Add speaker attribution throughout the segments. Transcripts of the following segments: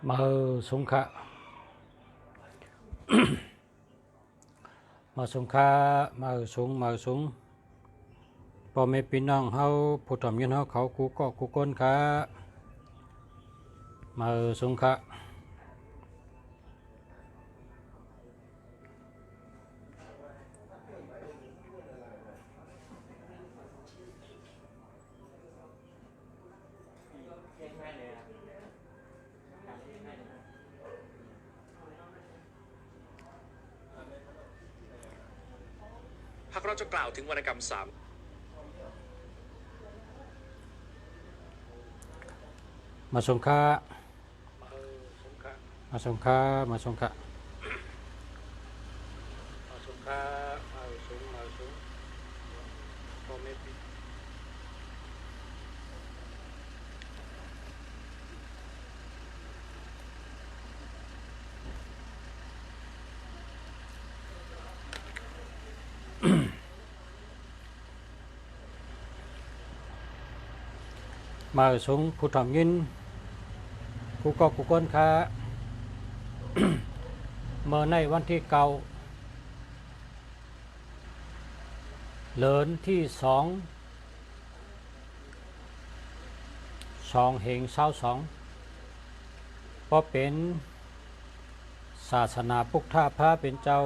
Speaker 1: มาสงขะมาสงขะมาสงพ่อแม่พี่น้องเฮาผู้ทำยินเฮาเขากูก็กูก้นค่ะมาสงขะ
Speaker 2: หากเราจะกล่าวถึงวรรณกรรมสาม
Speaker 1: มาสงขะมาสงขะมาสงขะมาสงขะมาสงพ่อแม่พี่มาสงผู้ทำยินกูก็กูก้นค่ะเมื่อในวันที่เก่าเลินที่สองเหงเศร้าสองเพราะเป็นศาสนาพุทธพระเป็นเจ้า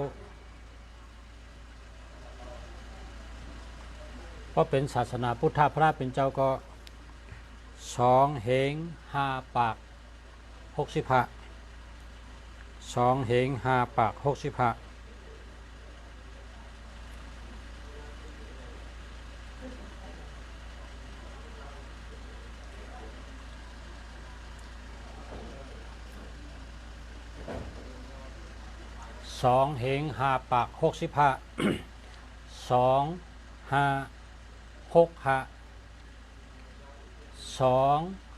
Speaker 1: เพราะเป็นศาสนาพุทธพระเป็นเจ้าก็2เหง5ปาก65 2เหง5ปาก652เหง5ปาก65 2 5 6 5 2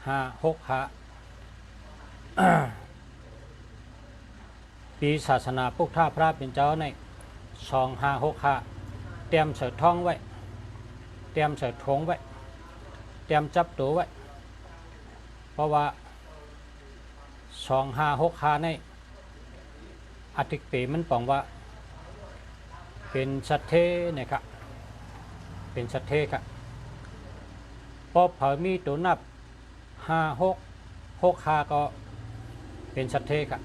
Speaker 1: 5 6 5ปีศาสนาพุทธพระเป็นเจ้าใน2 5 6 5เตรียมเสดท้องไว้เตรียมเสดทงไว้เตรียมจับตัวไว้เพราะว่า2 5 6 5ในอาทิตย์ปีมันปองว่าเป็นสัตเทนะครับเป็นสัตเทครับพอเผามีตัวนับ5 6 6 5ก็เป็นสัตเทครับ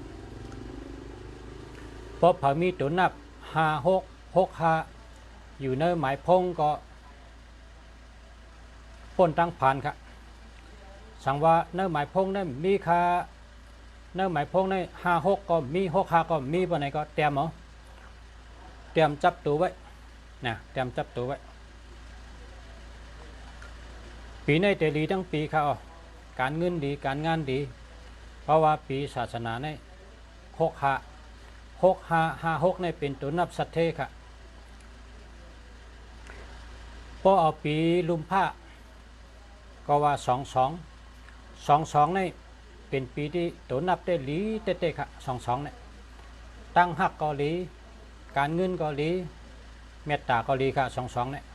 Speaker 1: พอเผามีตัวนับ5 6 6 5อยู่ในหมายพงก็พ้นตั้งผ่านครับสั่งว่าในหมายพงนั้นมีค่าในหมายพงใน5 6ก็มี6 5ก็มีบ่ไหนก็เตรียมเอาเตรียมจับตัวไว้นะเตรียมจับตัวไว้ปีในเตลีทั้งปีค่ะการเงินดีการงานดีเพราะว่าปีศาสนาใน6 5 6ในเป็นตัวนับสัตเทค่ะพอเอาปีลุมพะก็ว่า22ในเป็นปีที่ตัวนับได้หลีเต้ๆค่ะ22เนี่ยตั้งหักก็หลีการเงินก็หลีเมตตาก็หลีค่ะ22เนี่ย22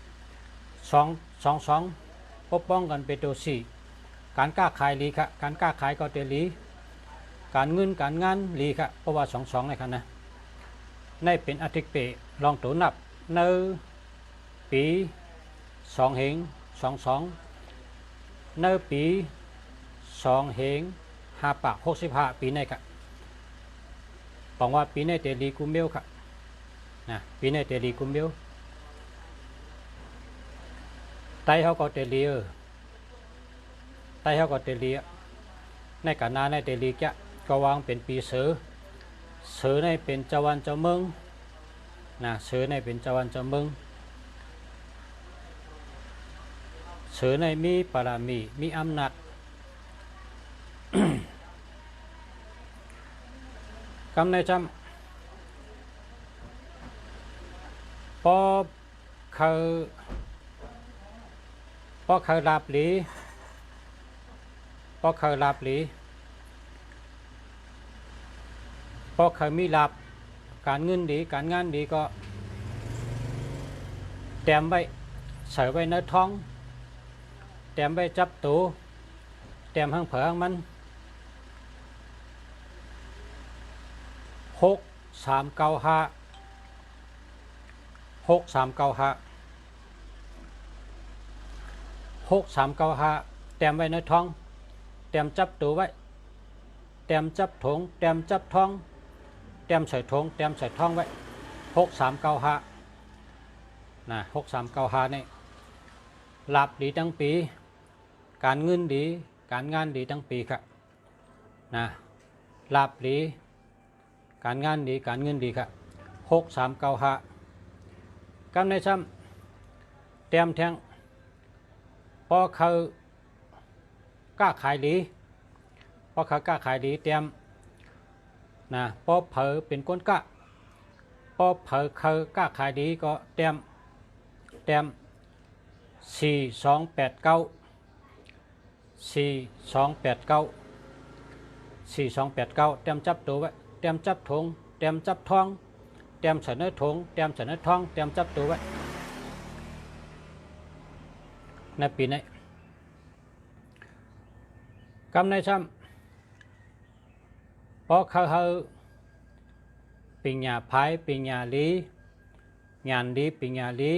Speaker 1: ปกป้องกันเป็นตัว4การค้าขายหลีค่ะการค้าขายก็เตหลีการเงินการงานหลีค่ะเพราะว่า22เนี่ยค่ะนะในเป็นอาทิตย์เปลองตัวนับในปี2เหง22ในปี2เหง5ปาก65ปีในค่ะบอกว่าปีในเตลีกุมเบลค่ะนะปีในเตลีกุมเบลไตเขาก็เตลีไตเขาก็เตลีในการนาในเตลีจะก็วางเป็นปีเสือในเป็นเจ้าวันเจ้าเมืองนะเสือในเป็นเจ้าวันเจ้าเมืองเสือในมีปรามีอำนาจกำในจำพอเขาลาบหลีพอเขาลาบหลีพอเขามีลาบการเงินดีการงานดีก็เตรียมไว้ใส่ไว้ในท้องเตรียมไว้จับตัวเตรียมห้างเผอห้างมัน 6395 6395 6395แต้มไว้ในท้องแต้มจับตัวไว้แต้มจับถงแต้มจับท้องแต้มใส่ถงแต้มใส่ท้องไว้6395นะ6395นี่หลับดีทั้งปีการเงินดีการงานดีทั้งปีครับนะหลับดีการงานดีการเงินดีครับ6395กำในซ้ำแต้มแทงพอเขากล้าขายดีพอเขากล้าขายดีแต้มนะพอเผอเป็นก้นกะพอเผอเขากล้าขายดีก็แต้ม4289 แต้มจับตัวไว้แต้มจับถงแต้มจับท้องแต้มเสนอถงแต้มเสนอท้องแต้มจับตัวไว้ในปีนี้กำในซ้ำพอเขาปิญญาภายปิญญาลีงานดีปิญญาลี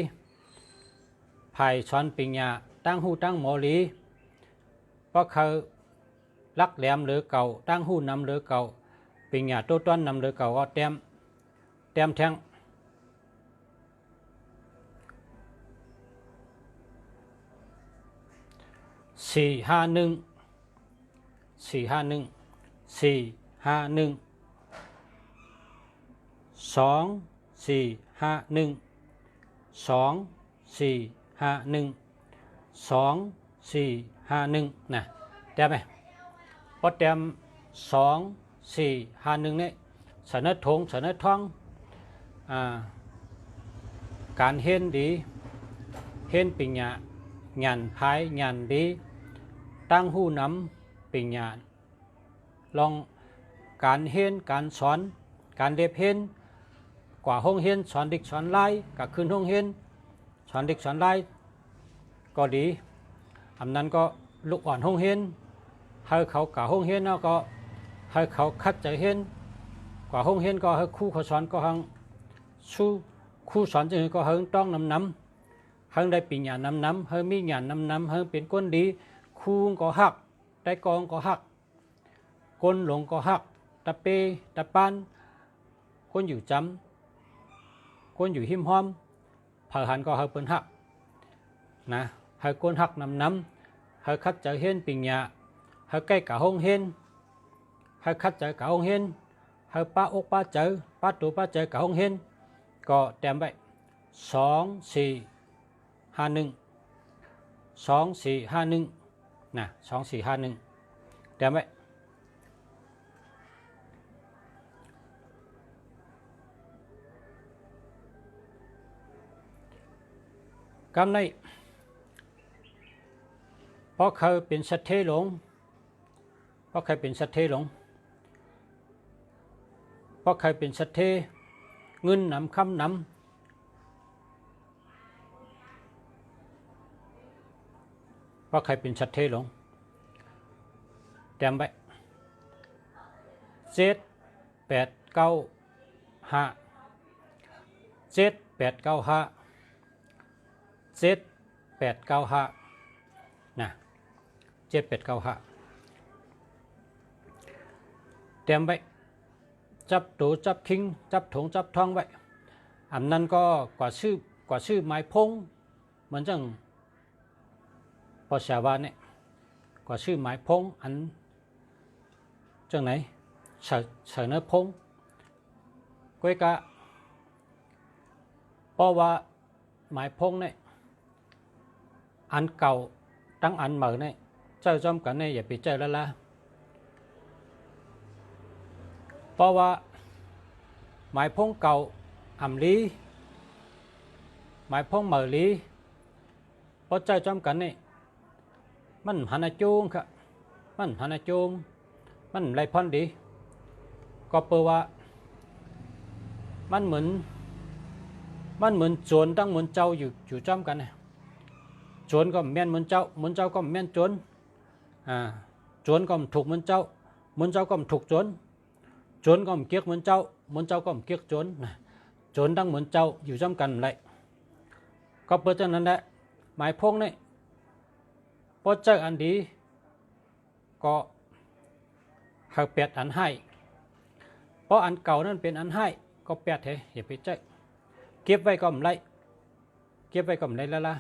Speaker 1: ภายช้อนปิญญาตั้งหูตั้งหมอลีเพราะเขาลักแหลมหรือเก่าตั้งหูนำหรือเก่าปิญญาตัวต้นนำหรือเก่าก็แต้มแทง451 นะแต้มไหมพอแต้ม2451นี่เสนอถงเสนอท้องการเห็นดีเห็นปิญญาหยันภายหยันดีตั้งหูน้ำปิญญาลองการเห็นการสอนการเรียบเห็นกว่าห้องเห็นสอนเด็กสอนไล่กับคืนห้องเห็นสอนเด็กสอนไล่ก็ดีอันนั้นก็ลูกอ่อนห้องเห็นให้เขากับห้องเห็นแล้วก็ให้เขาคัดใจเห็นกว่าห้องเห็นก็ให้ครูเขาสอนก็หังสู้ครูสอนจึงก็หังต้องนำหังได้ปิญญานำให้มีญาณนำให้เป็นคนดีครูก็หักได้กองก็หักคนหลงก็หักตะเปตะปานคนอยู่จำคนอยู่หิมห้อมเผาหันก็ให้เปิ้นหักนะให้คนหักนำให้คัดใจเห็นปิญญาให้ใกล้กับห้องเห็นให้คัดใจกับห้องเห็นให้ป้าอกป้าเจอป้าตัวป้าเจอกับห้องเห็นก็แต้มไว้2451นะ2451แต้มไว้กำในเพราะเขาเป็นสัตเทหลงเพราะใครเป็นสัตเทหลงเพราะใครเป็นสัตเทเงินนำคำนำเพราะใครเป็นสัตเทหลงแต้มไว้7895 นะ7895เตรียมไว้จับตัวจับคิงจับถงจับท้องไว้อันนั้นก็กว่าชื่อไม้พงเหมือนจังภาษาว่าเนี่ยกว่าชื่อไม้พงอันจังไหนเสนอพงก้อยกะเพราะว่าไม้พงเนี่ยอันเก่าตั้งอันใหม่เนี่ยเจ้าจอมกันเนี่ยอย่าไปเจอแล้วล่ะเพราะว่าหมายพงเก่าอ่ำลีหมายพงเหมอลีเพราะเจ้าจอมกันนี่มันหันจูงค่ะมันหันจูงมันไรพอนดีก็เปว่ามันเหมือนโจรตั้งเหมือนเจ้าอยู่จอมกันเนี่ยโจรก็แม่นเหมือนเจ้าก็แม่นโจรโจรก็ถูกเหมือนเจ้าก็ถูกโจร โจรก็มเกียกเหมือนเจ้าก็มเกียกโจรนะโจรดังเหมือนเจ้าอยู่จำกันเลยก็เปิดจากนั้นแหละหมายพงนี่พอเจออันดีก็เขาเปียดอันให้เพราะอันเก่านั้นเป็นอันให้ก็เปียดเหอย่าไปเจอเก็บไว้ก็มไรเก็บไว้ก็มไรแล้วล่ะ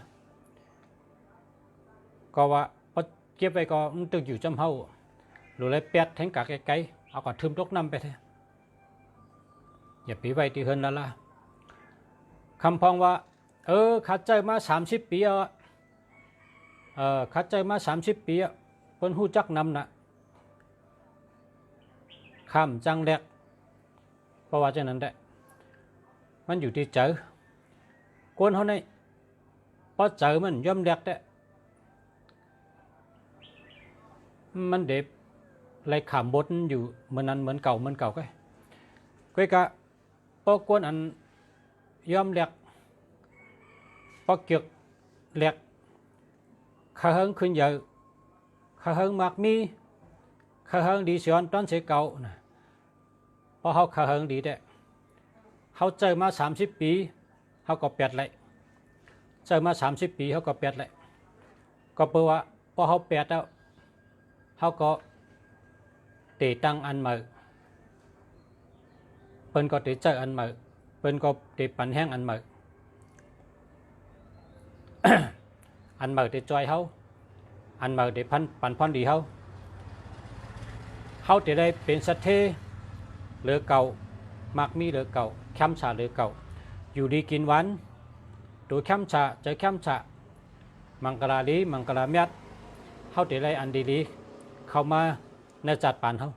Speaker 1: ก็ว่าพอเก็บไว้ก็มันตึกอยู่จำเฮาหรือไรเปียดแทงกะไกลๆเอาก็ทึมตกน้ำไปเถอะอย่าไปไว้ที่เฮินแล้วล่ะคำพองว่าขัดใจมา30 ปีขัดใจมา30 ปีเพิ่นฮู้จักนำนะข้ามจังแรกเพราะว่าจังนั้นแหละมันอยู่ที่เจอคนเฮานี่พอเจอมันย่อมแรกได้มันเด็บไรขามบดอยู่เหมือนนั้นเหมือนเก่าก็กะพอกวนอันย่อมแรกพอเกี่ยวแหลกข้าเฮิงขึ้นเยอะข้าเฮิงมากมีข้าเฮิงดีเสียนตอนเสียเก่านะพอเขาข้าเฮิงดีได้เขาเจอมา30 ปีเขาก็เปลี่ยนเลยเจอมา30 ปีเขาก็เปลี่ยนเลยก็แปลว่าพอเขาเปลี่ยนแล้วเขาก็ตีตั้งอันใหม่เปิ้นก็ตีเจออันใหม่เปิ้นก็ตีปันแห้งอันใหม่ อันเมื่อได้จอยเขาอันเมื่อได้ปันพรดีเขาจะได้เป็นสัตเทเหลือเก่ามักมีเหลือเก่าแคมชาเหลือเก่าอยู่ดีกินหวานดูแคมชาเจอแคมชามังกรลีมังกรเมียดเขาจะได้อันดีๆเข้ามาในจัดปานเขา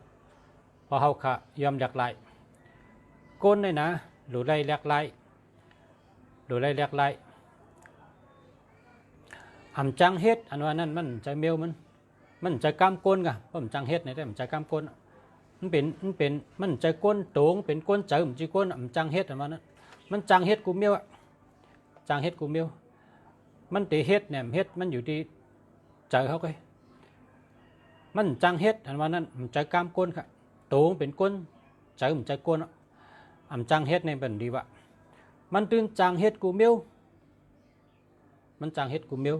Speaker 1: พอเขาขะยอมหลักไหลก้นเลยนะหรือไล่หลักไหลอำจังเฮ็ดอันว่านั้นมันใจเมียวมันใจกล้ามก้นกะเพราะมันจังเฮ็ดในแต่มันใจกล้ามก้นมันเป็นมันใจก้นโตงเป็นก้นใจมันจีก้นอำจังเฮ็ดอันว่านั้นมันจังเฮ็ดกูเมียวจังเฮ็ดกูเมียวมันตีเฮ็ดเนี่ยเฮ็ดมันอยู่ที่ใจเขาไงมันจังเฮ็ดอันว่านั้นมันใจกล้ามก้นค่ะโตงเป็นก้นใจมันใจก้นอำจังเฮ็ดเนี่ยเป็นดีวะมันตื่นจังเฮ็ดกูเมียวมันจังเฮ็ดกูเมียว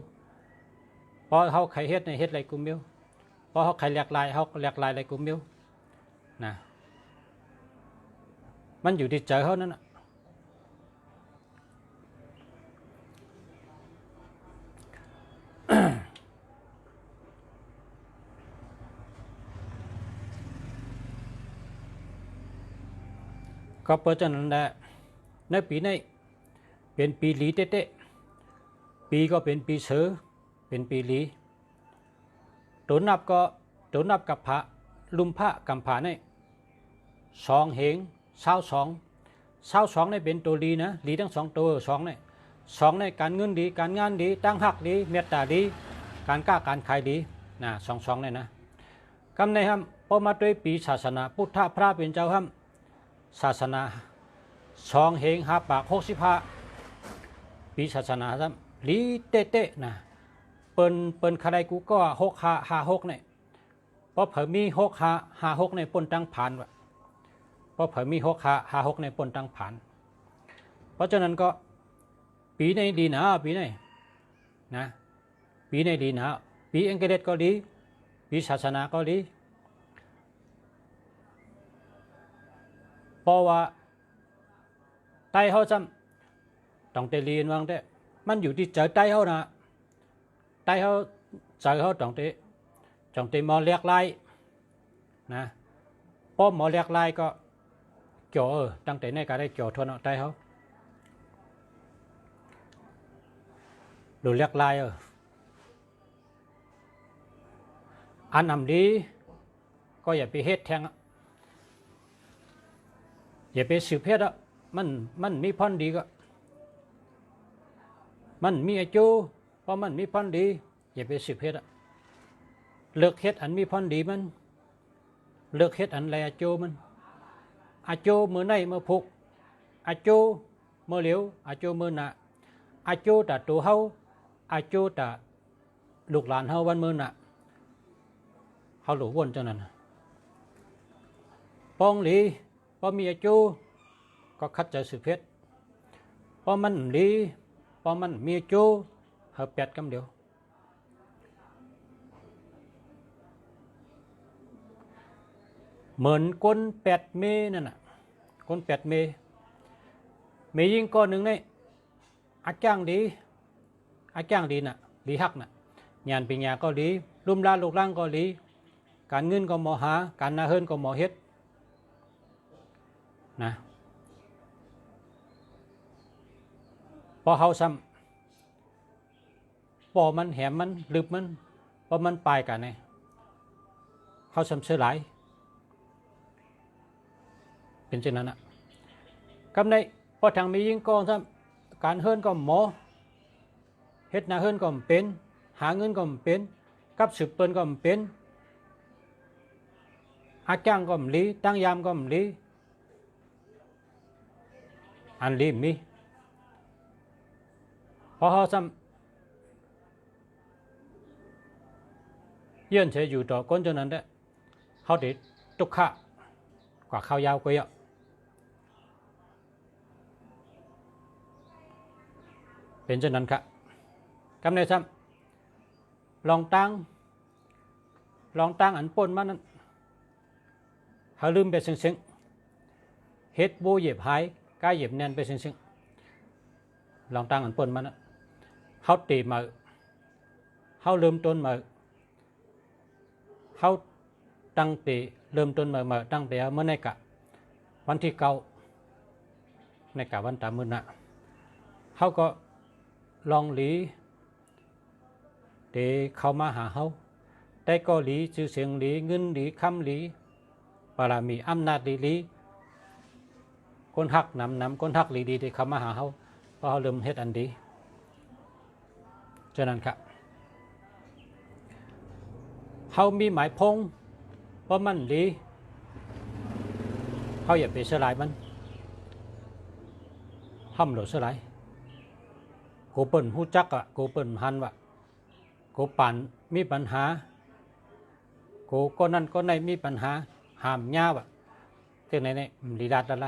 Speaker 1: พอเขาใครเฮ็ดในเฮ็ดอะไรกูเมียวพอเขาใครแหลกลายเขาแหลกลายอะไรกูเมียวนะมันอยู่ที่ใจเขานั่นน่ะก็เพราะฉะนั้นแหละในปีนี้เป็นปีหลีเต้ๆปีก็เป็นปีเสือเป็นปีหลีตัวนับกับพระลุมพระกำผาใน2 เหง22ในเป็นตัวลีนะลีทั้ง2 ตัว2ในการเงินดีการงานดีตั้งหักดีเมตตาดีการกล้าการขายดีนะ22ในนะกำในห้ำพอมาด้วยปีศาสนาพุทธพระเป็นเจ้าห้ำศาสนา2 เหง5 ปาก65ปีศาสนาซ้ำลีเต้ๆนะเปิ้นใครกูก็6556เนี่ยเพราะเผอมี6556ในปนตั้งผ่านวะเพราะเผอมี6556ในปนตั้งผ่านเพราะฉะนั้นก็ปีในดีนะปีในนะปีในดีนะปีอังกฤษก็ดีปีศาสนาก็ดีเพราะว่าไต้เขาจำต้องเตลีนวางเต้มันอยู่ที่เจอไต้เขานะไต้เขาเจอเขาต้องเตมอเลียกไล่นะพอหมอเลียกไล่ก็เกี่ยวตั้งแต่ในการได้เกี่ยวทวนเอาไต้เขาดูเลียกไล่อันนำดีก็อย่าไปเฮ็ดแทงอย่าไปสืบเฮ็ดมันมีพันดีก็มันมีอาจูเพราะมันมีพันดีอย่าไปสืบเฮ็ดเลิกเฮ็ดอันมีพันดีมันเลิกเฮ็ดอันไรอาจูมันอาจูมือในมือพุกอาจูมือเหลียวอาจูมือหนาอาจูแต่ตัวเฮาอาจูแต่ลูกหลานเฮาวันมือหนาเฮาหลวนจังนั้น ปองหลีปอมีอาจูก็คัดใจสืบเพชรปอมันหลีปอมันมีอาจูhợpเป็ดกำเดียวเหมือนก้นเป็ดเมนั่นน่ะก้นเป็ดเมยิงก้อนหนึ่งนี่อาจ้างดีน่ะดีฮักน่ะงานปีญาก็ดีลุ่มลาลูกล่างก็ดีการเงินก็หมอหาการนาเฮิรนก็หมอเฮ็ดนะพอเฮาซ้ำพอมันแหมมันลึบมันพอมันปลายกันเนี่ยเฮาซ้ำเชื่อหลายเป็นเช่นนั้นนะกำในพอทางมียิงกองซ้ำการเฮิรนก็หมอเฮ็ดนาเฮิรนก็เป็นหาเงินก็เป็นกับสืบเปิ้นก็เป็นอาจ้างก็มลีตั้งยามก็มลีอันลีมีพอเขาซ้ำเยื่อนเฉยอยู่ต่อก้นจนนั้นได้เขาติดตุกขะกว่าข้าวยาวกว่าเยอะเป็นเช่นนั้นครับกำในซ้ำลองตั้งอันปนมานั้นเขาลืมไปซึ้งเฮ็ดโบเหยียบหายกายเหยียบแน่นไปซึ้งลองตั้งอันปนมานั้นเขาตีมาเขาลืมต้นมาเขาตั้งตีเริ่มต้นมาตั้งแต่เมื่อในกะวันที่เก้าในกะวันตามือนะเขาก็ลองหลีเดเข้ามาหาเขาแต่ก็หลีชื่อเสียงหลีเงินหลีคำหลีบารมีอำนาจหลีคนหักนำคนหักหลีดีที่เข้ามาหาเขาเพราะเขาเริ่มเฮ็ดอันดีฉะนั้นครับเขามีหมายพงเพราะมันดีเขาอย่าไปสลายมันห้ามหลุดสลายกูเปิ่นหูจักอ่ะกูเปิ่นหันว่ะกูปั่นมีปัญหากูก็นั่นก็ในมีปัญหาห้ามย่าว่ะเจ้าไหนเนี่ยลีดัดล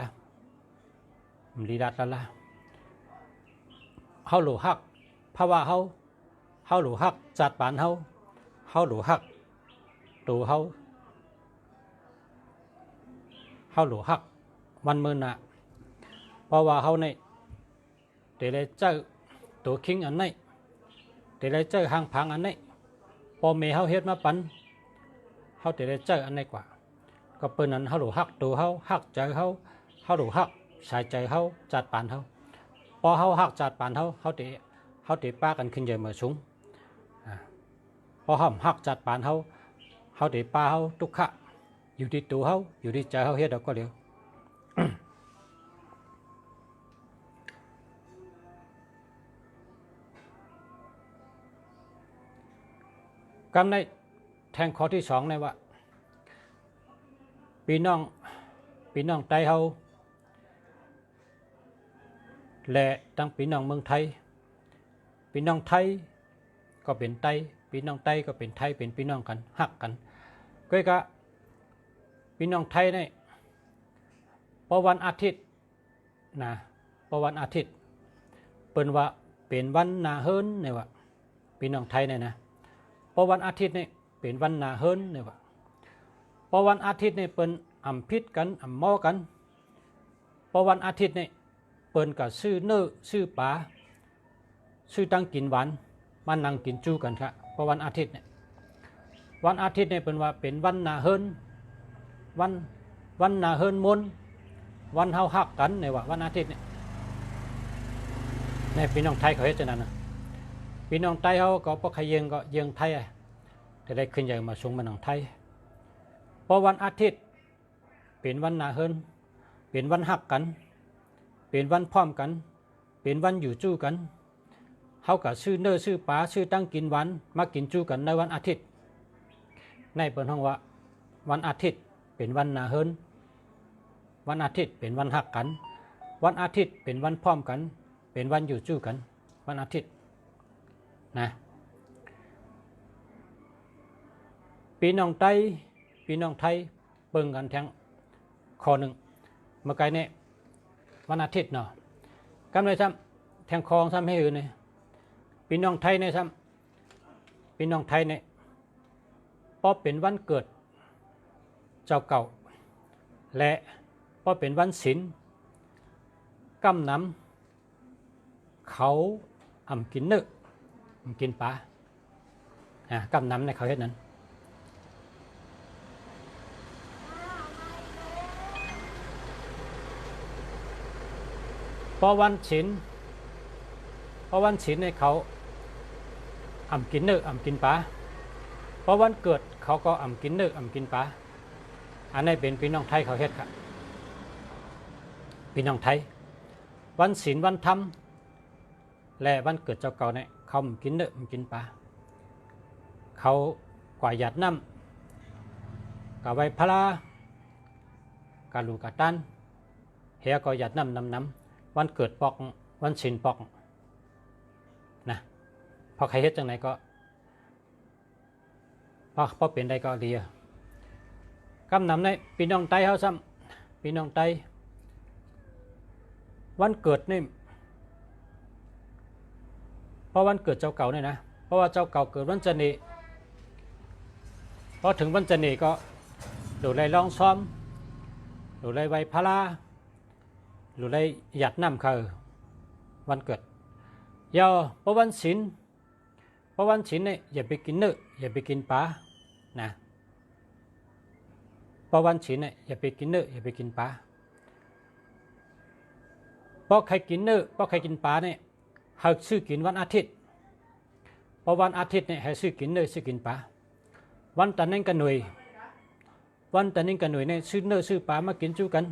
Speaker 1: ะเขาหลูหักเพราะว่าเขาหลูหักจัดปานเขาหลูหักตูเขาหลูหักมันมือน่ะเพราะว่าเขาในเดี๋ยวได้เจอตัวคิงอันนี้เดี๋ยวได้เจอหางพังอันนี้พอเมย์เขาเฮ็ดมาปันเขาเดี๋ยวได้เจออันนี้กว่าก็เป็นนั้นเขาหลูหักตัวเขาหักใจเขาหลูหักสายใจเขาจัดปานเขาพอเขาหักจัดปานเขาตีป้ากันขึ้นเยอะมาสูงพอเขาหักจัดปานเขาตีป้าเขาทุกขะอยู่ที่ตัวเขาอยู่ที่ใจเขาเฮ็ดเราก็เร็ว กำในแทงข้อที่สองในว่าพี่น้องไต้เขาและตั้งพี่น้องเมืองไทยพี่น้องไทยก็เป็นไต้พี่น้องไต้ก็เป็นไทยเป็นพี่น้องกันหักกันก็กะพี่น้องไทยเนี่ยพอวันอาทิตย์นะพอวันอาทิตย์เปิ้นว่าเป็นวันนาเฮิรนเนี่ยว่าพี่น้องไทยเนี่ยนะพอวันอาทิตย์เนี่ยเป็นวันนาเฮิรนเนี่ยว่าพอวันอาทิตย์เนี่ยเปิ้นอำพิษกันอำหม้อกันพอวันอาทิตย์เนี่ยเปิ้นก็ซื้อเนื้อซื้อปลาซื้อตั้งกินหวานมานั่งกินจู้กันครับพอวันอาทิตย์เนี่ยวันอาทิตย์เนี่ยเปิ้นว่าเป็นวันนาเฮิรนวันนาเฮิรนมนวันเฮาฮักกันเนี่ยว่าวันอาทิตย์เนี่ยในพี่น้องไทยเขาเฮ็ดจังนั้นนะพี่น้องไทยเขาก็บ่ขยิงก็ยิงไทยแต่ได้ขึ้นใหญ่มาสูงมาหนังไทยพอวันอาทิตย์เป็นวันนาเฮิรนเป็นวันฮักกันเป็นวันพร้อมกันเป็นวันอยู่จู้กันเขาก็ซื้อเนื้อซื้อปลาซื้อตั้งกินหวานมากินจู้กันในวันอาทิตย์ในเปิ้นฮ้องว่าวันอาทิตย์เป็นวันนาเฮิรนวันอาทิตย์เป็นวันฮักกันวันอาทิตย์เป็นวันพร้อมกันเป็นวันอยู่จู้กันวันอาทิตย์นะพี่น้องไทยเบิ่งกันแทง ข้อหนึ่งเมื่อไกลเนี่ยวันอาทิตย์เนาะกำเลยซ้ำแทงคองซ้ำให้อื่นเนี่ยพี่น้องไทยเนี่ยซ้ำพี่น้องไทยเนี่ยพอเป็นวันเกิดเจ้าเก่าและพอเป็นวันศีลกำนำเขากินเนื้อกินปลากำนำในเขาเฮ็ดนั้นพอวันศีลในเขากินเนื้อกินปลาพอวันเกิดเขาก็กินเนื้อกินปลาอันนี้เป็นพี่น้องไทยเขาเฮ็ดครับพี่น้องไทยวันศีลวันธรรมและวันเกิดเจ้าเก่าเนี่ยเขากินเนื้อกินปลาเขากว่าหยัดน้ำกับใบพลากาลูกาตันเฮียก็หยัดน้ำวันเกิดปอกวันศีลปอกนะพอใครเฮ็ดจังไหนก็พอเป็นได้ก็ดีกำนำในพี่น้องไตเขาซ้ำพี่น้องไตวันเกิดนี่เพราะวันเกิดเจ้าเก่าเนี่ยนะเพราะว่าเจ้าเก่าเกิดวันจันทร์พอถึงวันจันทร์ก็ดูไรลองซ้อมดูไรไวพลาดูไรหยัดน้ำเขาวันเกิดยาวเพราะวันศีลเนี่ยอย่าไปกินเนื้ออย่าไปกินปลานะเพราะวันศีลเนี่ยอย่าไปกินเนื้ออย่าไปกินปลาเพราะใครกินเนื้อเพราะใครกินปลาเนี่ยให้ซื้อกินวันอาทิตย์เพราะวันอาทิตย์เนี่ยให้ซื้อกินเนื้อซื้อกินปลาวันตะนึงกันหน่วยเนี่ยซื้อเนื้อซื้อปลามากินจู้กัน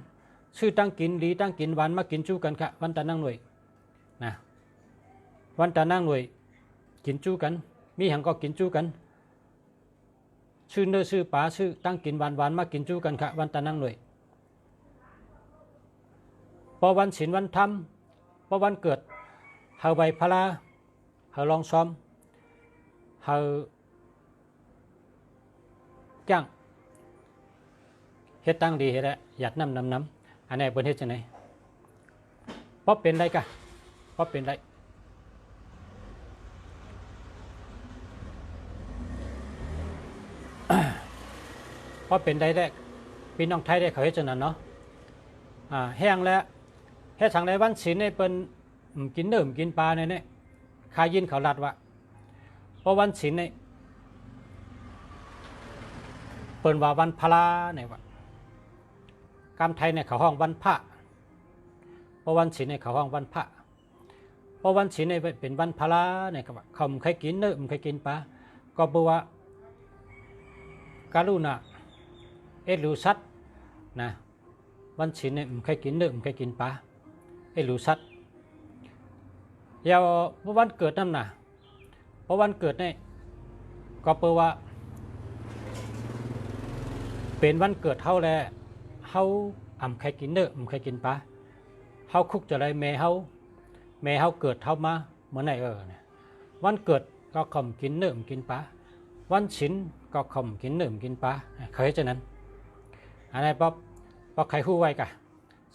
Speaker 1: ซื้อตั้งกินดีตั้งกินหวานมากินจู้กันค่ะวันตะนั่งหน่วยนะวันตะนั่งหน่วยกินจู้กันมีหังก็กินจู้กันซื้อเนื้อซื้อปลาซื้อตั้งกินหวานมากินจู้กันค่ะวันตะนั่งหน่วยพอวันศีลวันธรรมพอวันเกิดเฮาใบพลาเฮาลองซ้อมเฮาจ้างเฮ็ดตั้งดีเฮ็ดแล้วหยัดน้ำอันนี้เปิ้นเฮ็ดจังได๋พอเป็นไรกะพอเป็นไรพอเป็นได้แรกพี่น้องไทยได้เขาเฮ็ดจังนั้นเนาะแห้งแล้วเฮ็ดทางใดวันศีลเนี่ยเปิ้นกินเนื้อกินปลาเนี่ยคายินเขาลัดว่าเพราะวันศีลเนี่ยเปิ้นว่าวันพลาเนี่ยว่ากำไทยเนี่ยเขาห้องวันพระเพราะวันศีลเนี่ยเขาห้องวันพระเพราะวันศีลเนี่ยเป็นวันพลาเนี่ยก็ว่าเขาไม่เคยกินเนื้อไม่เคยกินปลาก็บอกว่าการุณารู้สัตนะวันศีลเนี่ยไม่เคยกินเนื้อไม่เคยกินปลารู้สัตยาววันเกิดนั่นน่ะเพราะวันเกิดเนี่ยก็เปว่าเป็นวันเกิดเฮาแล้วเฮาใครกินเนื้อใครกินปลาเฮาคุกจะได้แม่เฮาเกิดเฮามาเมื่อไหร่เนี่ยวันเกิดก็ข่มกินเนื้อกินปลาวันศีลก็ข่มกินเนื้อกินปลาเคยจะนั้นอันนี้ป๊อใครฮู้ไว้กะ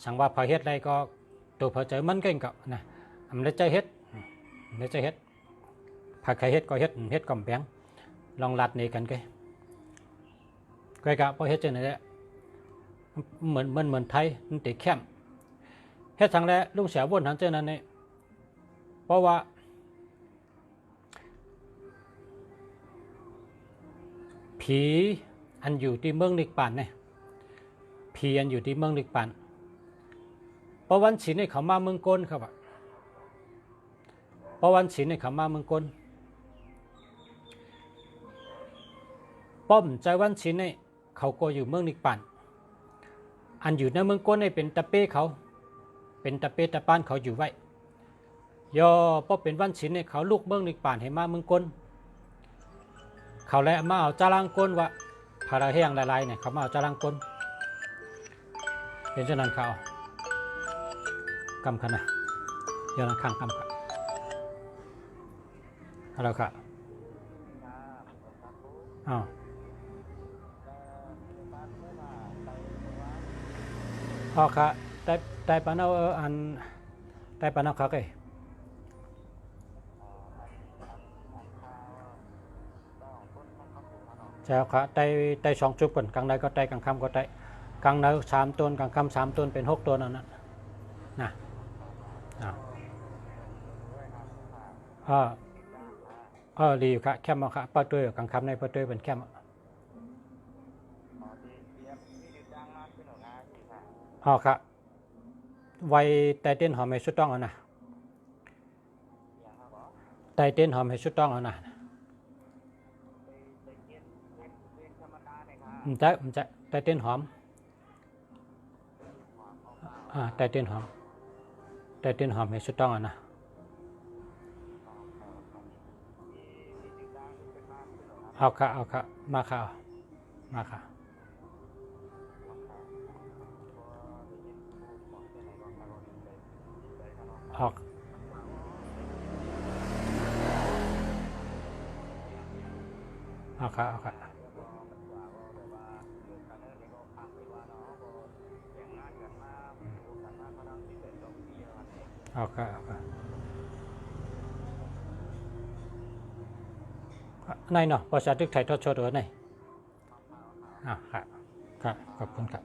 Speaker 1: สั่งว่าพอเฮ็ดอะไรก็ตัวพอใจมันเก่งก็นะมันได้ใจเฮ็ดพาใครเฮ็ดก็เฮ็ดก่อมแปงลองลัดนี่กันไกะพอเฮ็ดจังได๋แหละเหมือนไทยมันติแคมเฮ็ดทางแล้วลุงเสียวนทางเจ้านั้นนี่เพราะว่าผีอันอยู่ที่เมืองนิกปานเนี่ยผีอันอยู่ที่เมืองนิกปานเพราะวันศีลเนี่ยเขามาเมืองกลครับเพราะวันศีลเนี่ยเขามาเมืองกลป้อมใจวันศีลเนี่ยเขาก็อยู่เมืองนิกปานอันอยู่ในเมืองกลเนี่ยเป็นตะเป้เขาเป็นตะเป้ตะปานเขาอยู่ไว้ยอพอเป็นวันศีลเนี่ยเขาลูกเมืองนิกปานให้มาเมืองกลเขาแล้วมาเอาจารางกลว่าพาราแห้งลายๆเนี่ยเขามาเอาจารางกลเป็นเช่นนั้นเขากำขนาดย้อนข้างกำขนาดอะไรครับอ้าว อ๋อค่ะได้ปานเอาอันได้ปานเอาค่ะเอ้ยใช่ค่ะได้2จุดก่อนกลางใดก็ได้กลางค่ำก็ได้กลางใด3ต้นกลางค่ำ3ต้นเป็น6ต้นนั่นน่ะนะดีอยู่ค่ะแคมป์ค่ะเปิดด้วยกลางค่ำในเปิดด้วยเป็นแคมป์อ๋อค่ะไว้แต่เต้นหอมให้สุดต้องเอานะแต่เต้นหอมให้สุดต้องเอานะมันจะแต่เต้นหอมแต่เต้นหอมให้สุดต้องเอานะเอาค่ะมาค่ะเอาค่ะเอาค่ะในเนาะภาษาทึกไทยทอดโชว์ตัวในค่ะขอบคุณครับ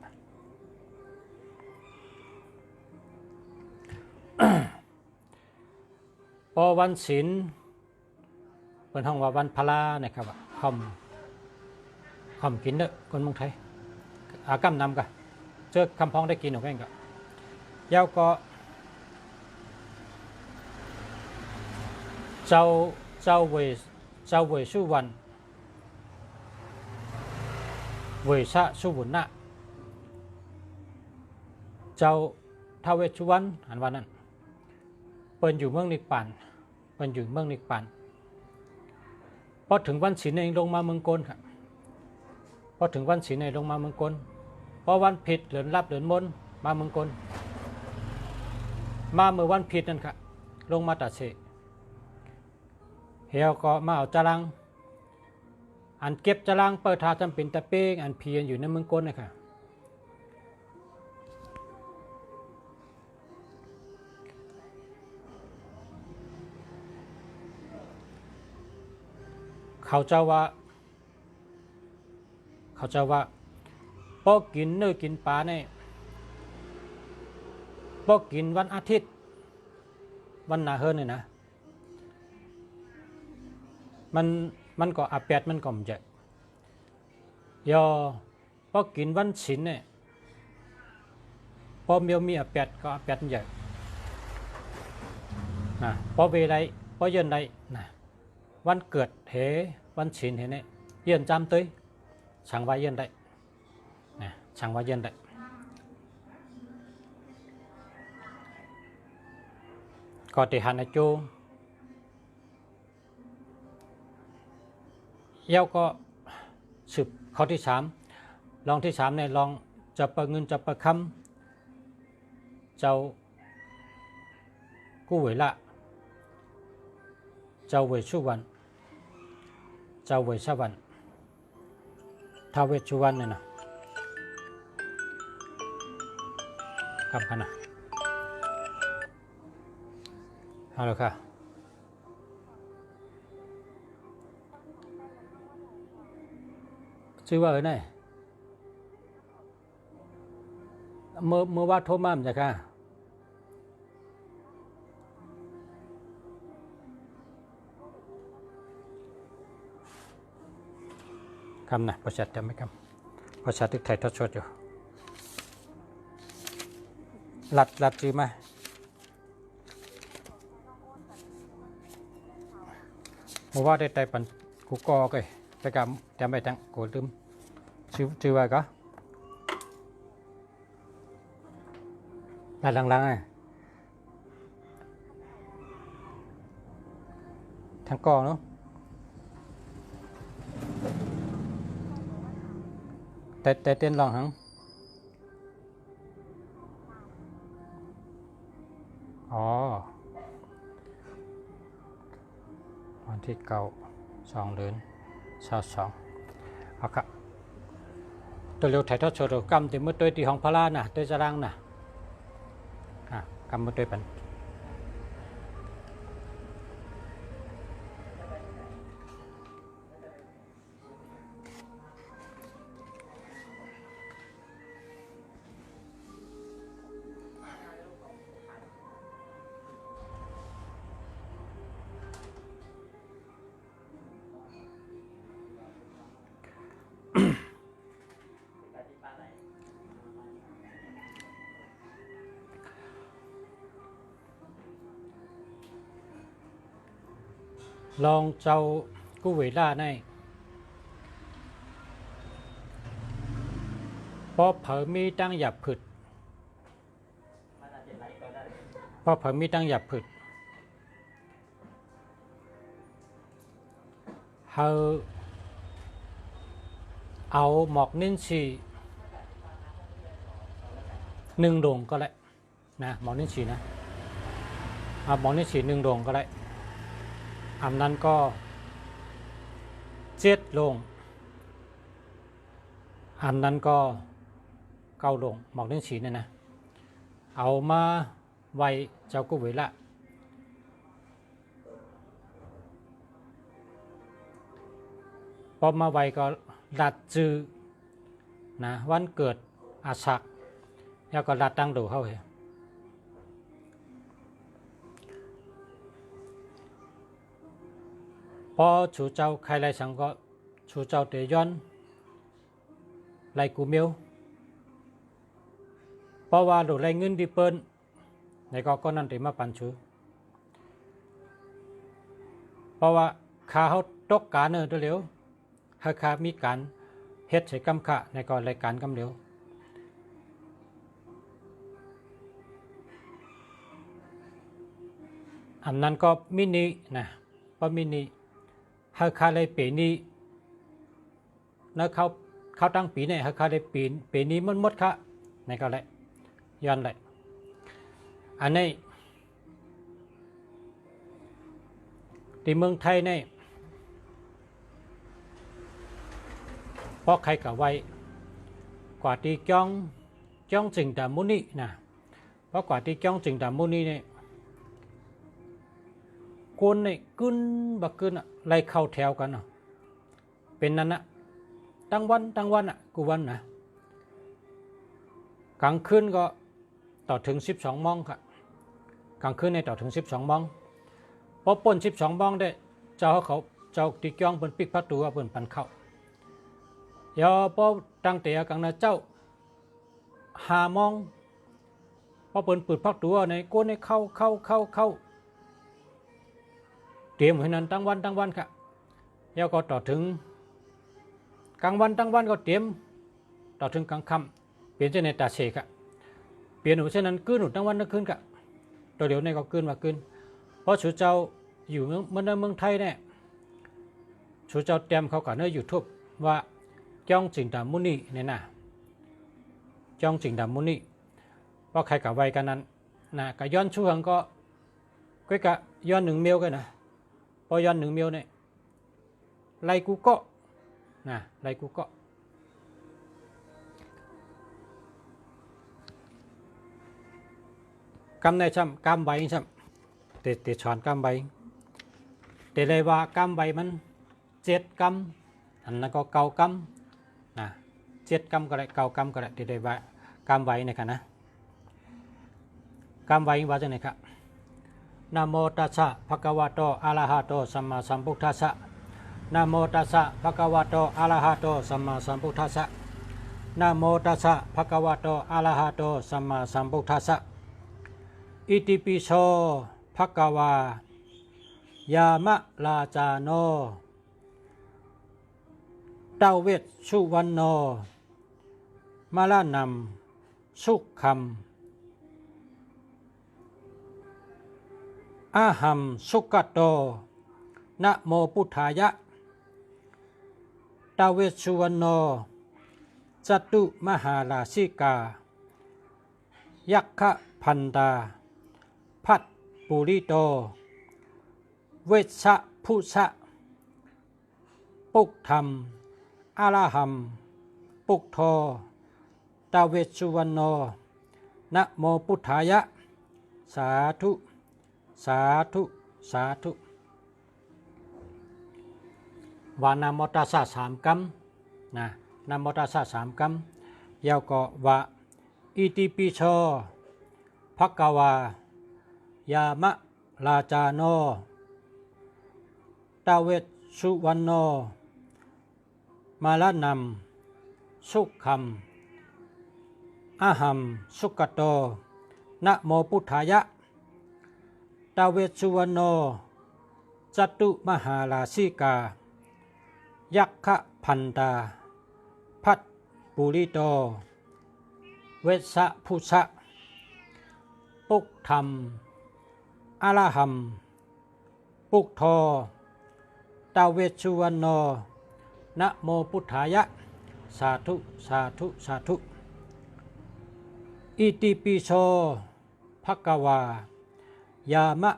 Speaker 1: พอวันศีลเป็นห้องว่าวันพลานะครับคอมกินเด้อคนเมืองไทยกำนำกะเจอคำพ้องได้กินหรือไงกะยาวก็เจ้าเวยสุวรรณเวยชะสุวรรณะเจ้าท้าวเวสสุวรรณอันวันนั้นเปิ้นอยู่เมืองนิปานพอถึงวันศีลเองลงมาเมืองกลครับพอถึงวันศีลเองลงมาเมืองกลพอวันผิดเหลือนรับเหลือนมนมาเมืองกลมาเมื่อวันผิดนั่นครับลงมาตัดเสเฮียก็มาเอาจรังอันเก็บจรังเปิดทาจำเป็นตะเป้งอันเพียนอยู่ในเมืองกลนะครับเขาเจ้าว่าพอกินเนื้อกินปลาเนี่ยพอกินวันอาทิตย์วันนาเฮิรเนี่ยนะมันก็อาเปียดมันก็มจะยอพอกินวันศีลเนี่ยพอมีอาเปียดก็อาเปียดใหญ่นะพอเวไรพอเย็นไรนะวันเกิดเหวันศีลเหเนี่ยเย็นจำตื้อช่างว่าเย็นได้นะช่างว่าเย็นได้ก็ติหันอาจูเย้าก็สืบข้อที่3ลองที่3เนี่ยลองจะประเงินจะประคำเจ้ากู้เวละเจ้าเวชุวันเจ้าเวชวันท้าวเวสสุวรรณเนี่ยนะคำขนาดเอาละค่ะชื่อว่าไหนเมื่อว่าโทรมาจ้ะค่ะคำนะภาษาจำไม่คำภาษาทึกไทยทอดสดอยู่ลัดจือมาเมื่อว่าได้ไต่ปันกูกอไกแต่กำจำไม่ทั้งกูลืมชื่อว่าก็หลังๆไงทางกอเนาะแต่เต้นลองหังอ๋อวันที่9 2 เดือน22เอาครับ ตัวเร็วถ่ายทอดโชว์กรรมที่มือตัวที่ห้องพลาน่ะตัวจะรังน่ะกรรมมือตัวปันลองเจ้ากู้เวลาในพอเผอมีตั้งหยับผึดพอเผอมีตั้งหยับผึดเฮาเอาหมอกนิ้นชี1 ดวงก็ได้นะหมอกนิ้นชีนะเอาหมอกนิ้นชี1 ดวงก็ได้อันนั้นก็7 ลงอันนั้นก็9 ลงหมอกนิ้นชีเนี่ยนะเอามาไว้เจ้ากู้เวลาพอมาไว้ก็ดัดจือนะวันเกิดอาชักแล้วก็ดัดตั้งดูเข้าเหรอพอชูเจ้าใครไรสังก็ชูเจ้าเตย้อนไรกูเมียวเพราะว่าดูไรเงินดีเปิ้นในก็นั่นติมาปันชูเพราะว่าข้าเขาตกการเนอตัวเหลียวให้ข้ามีการเฮ็ดใช้กำข้าในก็รายการกำเหลียวอันนั้นก็มินินะเพราะมินิให้ข้าเลยปีนี้นะเขาตั้งปีเนี่ยให้ข้าได้ปีนี้มันหมดค่ะในก็เลยย้อนเลยอันนี้ที่เมืองไทยเนี่ยเพราะใครกับไว้กว่าที่จ้องจึงดามุนีนะเพราะกว่าที่จ้องจึงดามุนีเนี่ยคนเนี่ยขึ้นบักขึ้นไล่เข้าแถวกันเป็นนั้นนะตั้งวันกูวันนะกลางคืนก็ต่อถึง12 โมงครับกลางคืนในต่อถึง12 โมงพอปน12 โมงได้เจ้าที่จ้องเป็นปิกประตูเป็นปันเข้าเดี๋ยวพอตั้งแต่กลางนั้นเจ้า5 โมงพอเปิดพักตัวในก้นในเข้าเตรียมให้นั้นตั้งวันค่ะแล้วก็ต่อถึงกลางวันก็เตรียมต่อถึงกลางค่ำเปลี่ยนเช่นในตาเชกะเปลี่ยนหนูเช่นนั้นคืนหนูตั้งวันตั้งคืนค่ะตัวเดียวในก็คืนมาคืนเพราะชูเจ้าอยู่เมืองไทยเนี่ยชูเจ้าเตรียมเขากับเนื้อยูทูบว่าจ้องจิงดามุนีเนี่ยนะจ้องจิงดามุนีเพราะใครกับไว้กันนั้นนะกับย้อนช่วงก็กะย้อน1 เมลกันนะพอย้อน1 เมลเนี่ยไล่กูก็นะไล่กูก็กำในช่ำกำใบช่ำเตช้อนกำใบแต่เลยว่ากำใบมัน7 กำอันนั้นก็9 กำนะ7 กำก็ได้9 กำก็ได้แต่เลยว่ากำใบเนี่ยค่ะนะกำใบว่าจะไหนครับนะโมตัสสะภะคะวะโตอะระหะโตสัมมาสัมพุทธัสสะนะโมตัสสะภะคะวะโตอะระหะโตสัมมาสัมพุทธัสสะนะโมตัสสะภะคะวะโตอะระหะโตสัมมาสัมพุทธัสสะอิติปิโสภะคะวายามะลาจาโนเต้าเวชสุวรรณโนมาลานัมสุขัมอาหัมสุกัตโตนะโมพุทธายะตาเวชสุวรรณโนจตุมหาราชิกายักขะพันตาพัดปุริโตเวชะพุชะปุกธรรมอรหัม ปุกทอตาเวชสุวรรณโนนะโมพุทธายะสาธุสาธุสาธุวานะโมตัสสะสามกัมนะนะโมตัสสะสามกัมยาวก็ว่าอิติปิโสภะคะวายามะลาจาโนตาเวชสุวรรณโนมาลนัมสุขัมอะหัมสุกโตนะโมพุทธายะตาเวชสุวรรณโนจตุมหาราชิกายักขะพันตาพัดปุริโตเวสสะพุสะปุกธรรมอรหัมปุกโทตาเวชสุวรรณโนนะโมพุทธายะสาธุสาธุสาธุอิติปิโสภะคะวายามะ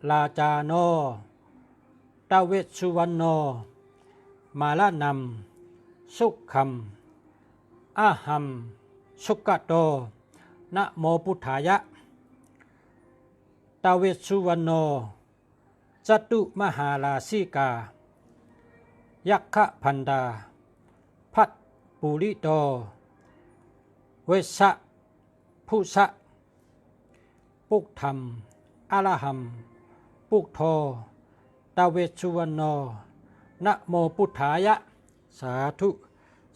Speaker 1: ลาจาโนตาเวชสุวรรณโนมาลนัมสุขัมอะหัมสุกโตนะโมพุทธายะตาเวชสุวรรณโนจตุมหาราชิกายักขะพันดาพัดปุริโตเวสสะพุสะปุกธรรมอรหัมปุกโทตาเวชสุวรรณโนนะโมพุทธายะสาธุ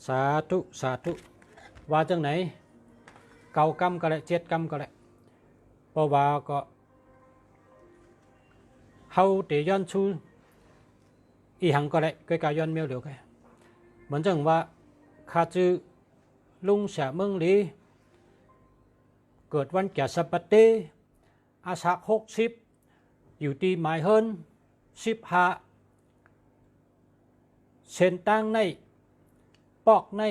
Speaker 1: สาธุสาธุว่าจังไหนเก้ากรรมก็แล้ว7 กรรมก็แล้วเพราะว่าก็เฮาเตย้อนชูอีหังก็แล้วก็กาย้อนเมียวเหลียวกันเหมือนจังว่าข้าจือลุงเสียเมืองลีเกิดวันแก่สัปเตอาศัก60อยู่ที่หมายเฮิน15เส้นตั้งในปอกใน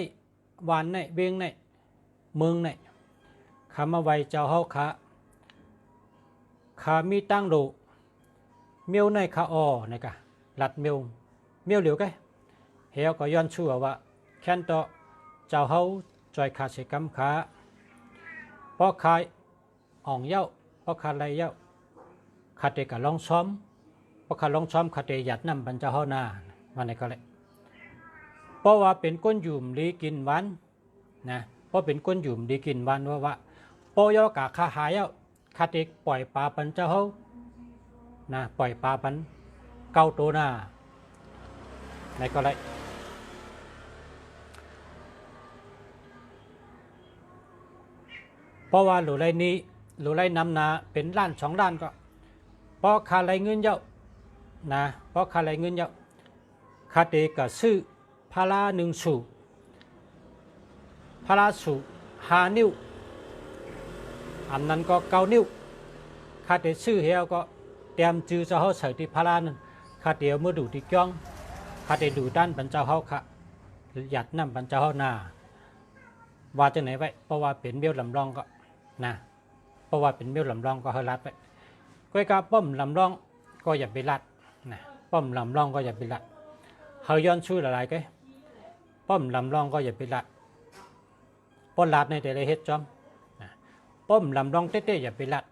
Speaker 1: หวานในเบียงในเมืองในคำมาไว้เจ้าเฮาขามีตั้งโลเมียวในขาออนะกะหลัดเมียวเหลียวกันเฮียก็ย้อนชั่วว่าแค่นต่อเจ้าเฮาจอยขาเสกำขาเพราะขายอ่องเย้าเพราะขาไรเย้าขาเตกะลองซ้อมเพราะขาลองซ้อมขาเตหยัดนำบรรเจ้าเฮาหน้าวันไหนก็เลยเพราะว่าเป็นก้นหยุ่มดีกินหวานนะเพราะเป็นก้นหยุ่มดีกินหวานว่าโปยอกะขาหายเย้าขาเตปล่อยปลาปันเจ้าเฮานะปล่อยปลาปันเก้าตัวหน้าไหนก็เลยเพราะว่าหลุไรนี้หลุไรนำนาเป็นล้าน2 ล้านก็เพราะคาไรเงินเยอะนะเพราะคาไรเงินเยอะคาเตก็ซื้อพารา1 สูพาราสู5 นิ้วอันนั้นก็9 นิ้วคาเตซื้อเฮียก็เตรียมจื้อเจ้าเขาใส่ที่พารานั้นคาเตเอามื่อดูที่จ้องคาเตดูด้านบรรเจ้าเขาค่ะหยัดน้ำบรรเจ้าเขาหน้าว่าจะไหนไว้เพราะว่าเป็นเบี้ยวลำรองก็นะเพราะว่าเป็นเบี้ยวลำรองก็ให้รัดไว้ก้อยกาป้อมลำรองก็อย่าไปรัดนะป้อมลำรองก็อย่าไปรัดเฮาย้อนชื่ออะไรกันป้อมลำรองก็อย่าไปรัดป้อนรัดในแต่ละเฮ็ดจอมนะป้อมลำรองเต้ๆอย่าไปรัด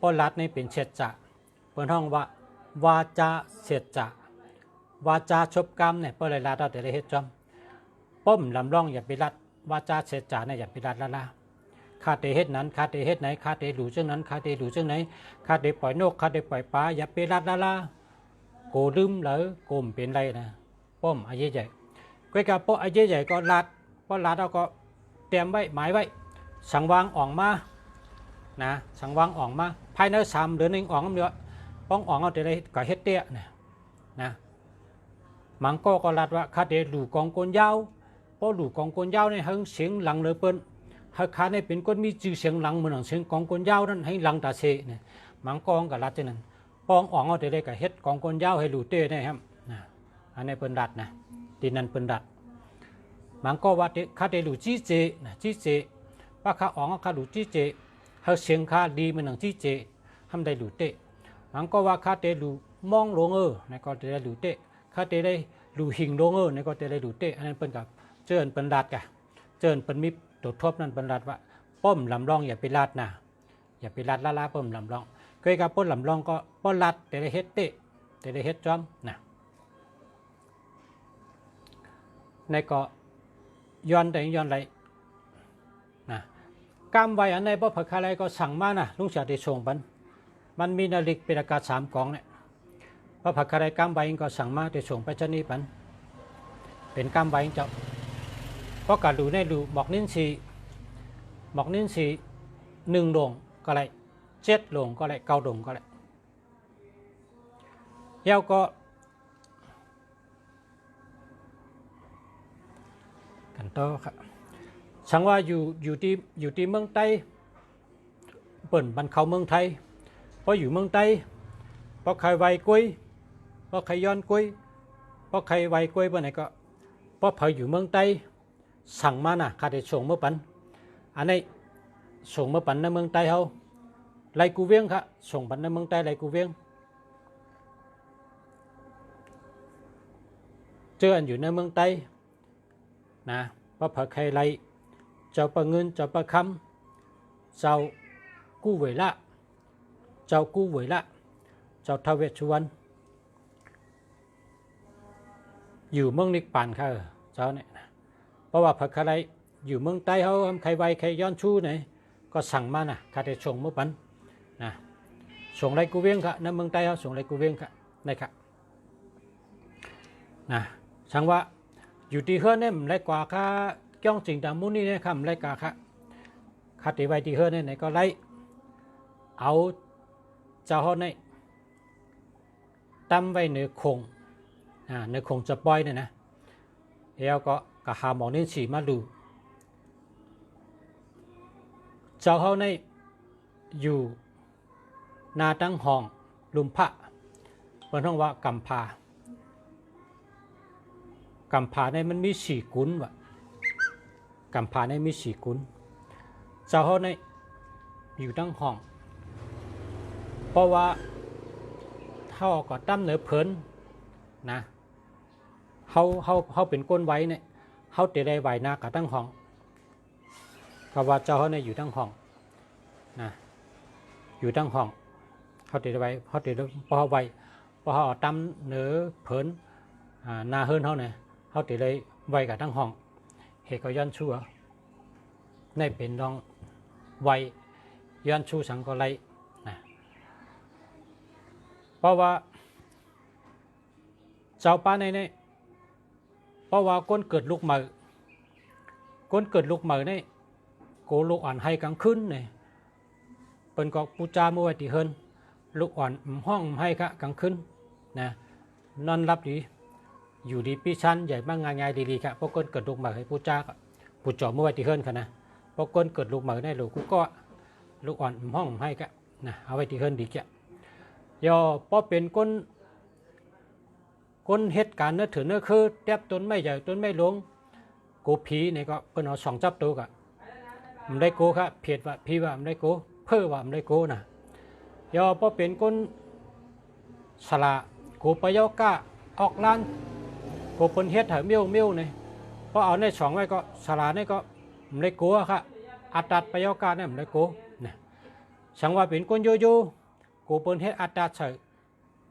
Speaker 1: ป้อนรัดในเป็นเศษจะเปิ้นห้องว่าวาจาเศษจะวาจาชบกรรมเนี่ยเปิ้นเลยรัดเอาแต่ละเฮ็ดจอมป้อมลำรองอย่าไปรัดวาจาเศษจะเนี่ยอย่าไปรัดละคาเตเฮ็ดนั้นคาเตเฮ็ดไหนคาเตหลูเช่นนั้นคาเตหลูเช่นไหนคาเตปล่อยนกคาเตปล่อยปลาอย่าไปรัดละโกลืมหรือโกมเป็นไรนะป้อมอาเยใหญ่ก้อยกับป้ออาเยใหญ่ก็รัดป้อรัดเอาก็เตรียมไว้หมายไว้สังวางออกมานะสังวางออกมาภายใน3 เดือนออกเยอะป้องออกเอาแต่ไรก็เฮ็ดเตี้ยนะมังก็รัดว่าคาเตหลูกองโกนยาวป้อหลูกองโกนยาวในหังเสียงหลังเลยเปิ้นให้ขาในเป็นคนมีชื่อเสียงหลังเหมือนเสียงกองกลยาวนั้นให้หลังตาเสเนี่ยมังกองกับรัดจังนั้นปองอ่องเอาแต่ได้กับเฮ็ดกองกลยาวให้หลูเต้ได้ครับอันนี้เป็นรัดนะตีนั้นเป็นรัดมังก็ว่าขาเตหลูจี้เจนะจี้เจว่าขาอ่องขาหลูจี้เจให้เสียงขาดีเหมือนจี้เจทำได้หลูเต้มังก็ว่าขาเตหลูมองลงในก็จะได้หลูเต้ขาเตได้หลูหิงลงในก็จะได้หลูเต้อันนั้นเป็นกับเจ เจิญเป็นรัดกะเจิญเป็นมิตัวทบนั่นเป็นรัดว่าป้อมลำลองอย่าไปรัดนะอย่าไปรัดละป้อมลำลองเคยกับป้นลำลองก็ป้นรัดแต่ได้เฮ็ดเตะแต่ได้เฮ็ดจอมนะในก็ย้อนแต่ย้อนไรนะกามไว้อันในบ่ผักอะไรก็สั่งมานะลุงเสียได้ส่งมันมีนาฬิกเป็นอากาศ3 กองเนี่ยบ่ผักอะไรกามไว้ก็สั่งมาได้ส่งไปชนีปันเป็นกามไว้เจ้าเพราะการดูในดูบอกนิ้นสี1 โรงก็ไร7 โรงก็ไร9 โรงก็ไรเย้าก็กันต่อครับสังว่าอยู่ที่เมืองใต้เปิ่นบันเขาเมืองไทยเพราะอยู่เมืองใต้เพราะใครไวกุ้ยเพราะใครย้อนกุ้ยเพราะใครไวกุ้ยเมื่อไหร่ก็เพราะเผยอยู่เมืองใต้สั่งมาน่ะข้าได้ส่งเมื่อปันอันนี้ส่งเมื่อปันในเมืองใต้เขาไล่กูเวียงครับส่งปันในเมืองใต้ไล่กูเวียงเจออันอยู่ในเมืองใต้นะเพราะเผยใครไล่เจ้าประเงินเจ้าประคำเจ้ากู้เวละเจ้ากู้เวละเจ้าทาวเวชสุวรรณอยู่เมืองนิกปานค่ะเจ้าเนี่ยเพราะว่าผักอะไรอยู่เมืองใต้เขาใครไวใครย้อนชูไหนก็สั่งมานะข้าได้ส่งเมื่อปันนะส่งไรกูเวียงค่ะในเมืองใต้เขาส่งไรกูเวียงค่ะนะครับนะสั่งว่าอยู่ที่เฮือนเนี่ยไรกว่าค่าจ้องสิ่งต่างมุนี่เนี่ยคำไรกาค่ะข้าตีไว้ที่เฮือนเนี่ยไหนก็ไรเอาเจ้าเขาเนี่ยตั้มไว้เหนือคงเหนือคงจะปล่อยเนี่ยนะแล้วก็กะหาหมอนี่สีมาดูเจ้าเขาเนี่ยอยู่นาตั้งห้องลุมพระเป็นห้องว่ากำพเนี่ยมันมี4 กุนวะกำพาเนี่ยมี4 กุนเจ้าเขาเนี่ยอยู่ตั้งห้องเพราะว่าเท่าก็ตั้มเหนือเพิ่นนะเขาเป็นก้นไว้เนี่ยเขาจะได้ไหวนากับตั้งห้องก็ว่าเจ้าเขาเนี่ยอยู่ตั้งห้องนะอยู่ตั้งห้องเขาจะได้ไหวเขาจะได้พอไหวพอเขาตั้มเหนือเพิ่นนาเฮิรนเขาเนี่ยเขาจะได้ไหวกับตั้งห้องเหตุก็ย้อนชั่วในเป็นน้องไหวย้อนชูสังก็ไรนะเพราะว่าเจ้าป้าในนี่เพราะว่าก้นเกิดลูกเหมือนี่โกลูกอ่อนให้กลางคืนเนี่ยเป็นก็ปูจาเมื่อวันที่เฮิรนลูกอ่อนห้องให้กลางคืนนะนอนรับดีอยู่ดีปีชันใหญ่มากง่ายดีๆครับเพราะก้นเกิดลูกเหมือให้ปูจากปูจ่อเมื่อวันที่เฮิรนค่ะนะเพราะก้นเกิดลูกเหมือในลูกกูก็ลูกอ่อนห้องให้กะนะเอาไว้ที่เฮิรนดีจ้ะย่อพอเป็นก้นเหตุการณ์เนื้อถือเนื้อคือแทบต้นไม่ใหญ่ต้นไม่หลวงกูผีเนี่ยก็เป็นเอา2 จับตัวกะมันได้กูครับเพียดว่าพี่ว่ามันได้กูเพื่อว่ามันได้กูนะย่อพอเป็นก้นสละกูไปย่อกะออกล้านกูเป็นเฮ็ดหาเมียวเนี่ยพอเอาใน2ไว้ก็สละนี่ก็มันได้กูครับอัตตัดไปย่อกะเนี่ยมันได้กูนะสังว่าเป็นก้นโยโย่กูเป็นเฮ็ดอัตตัดเฉย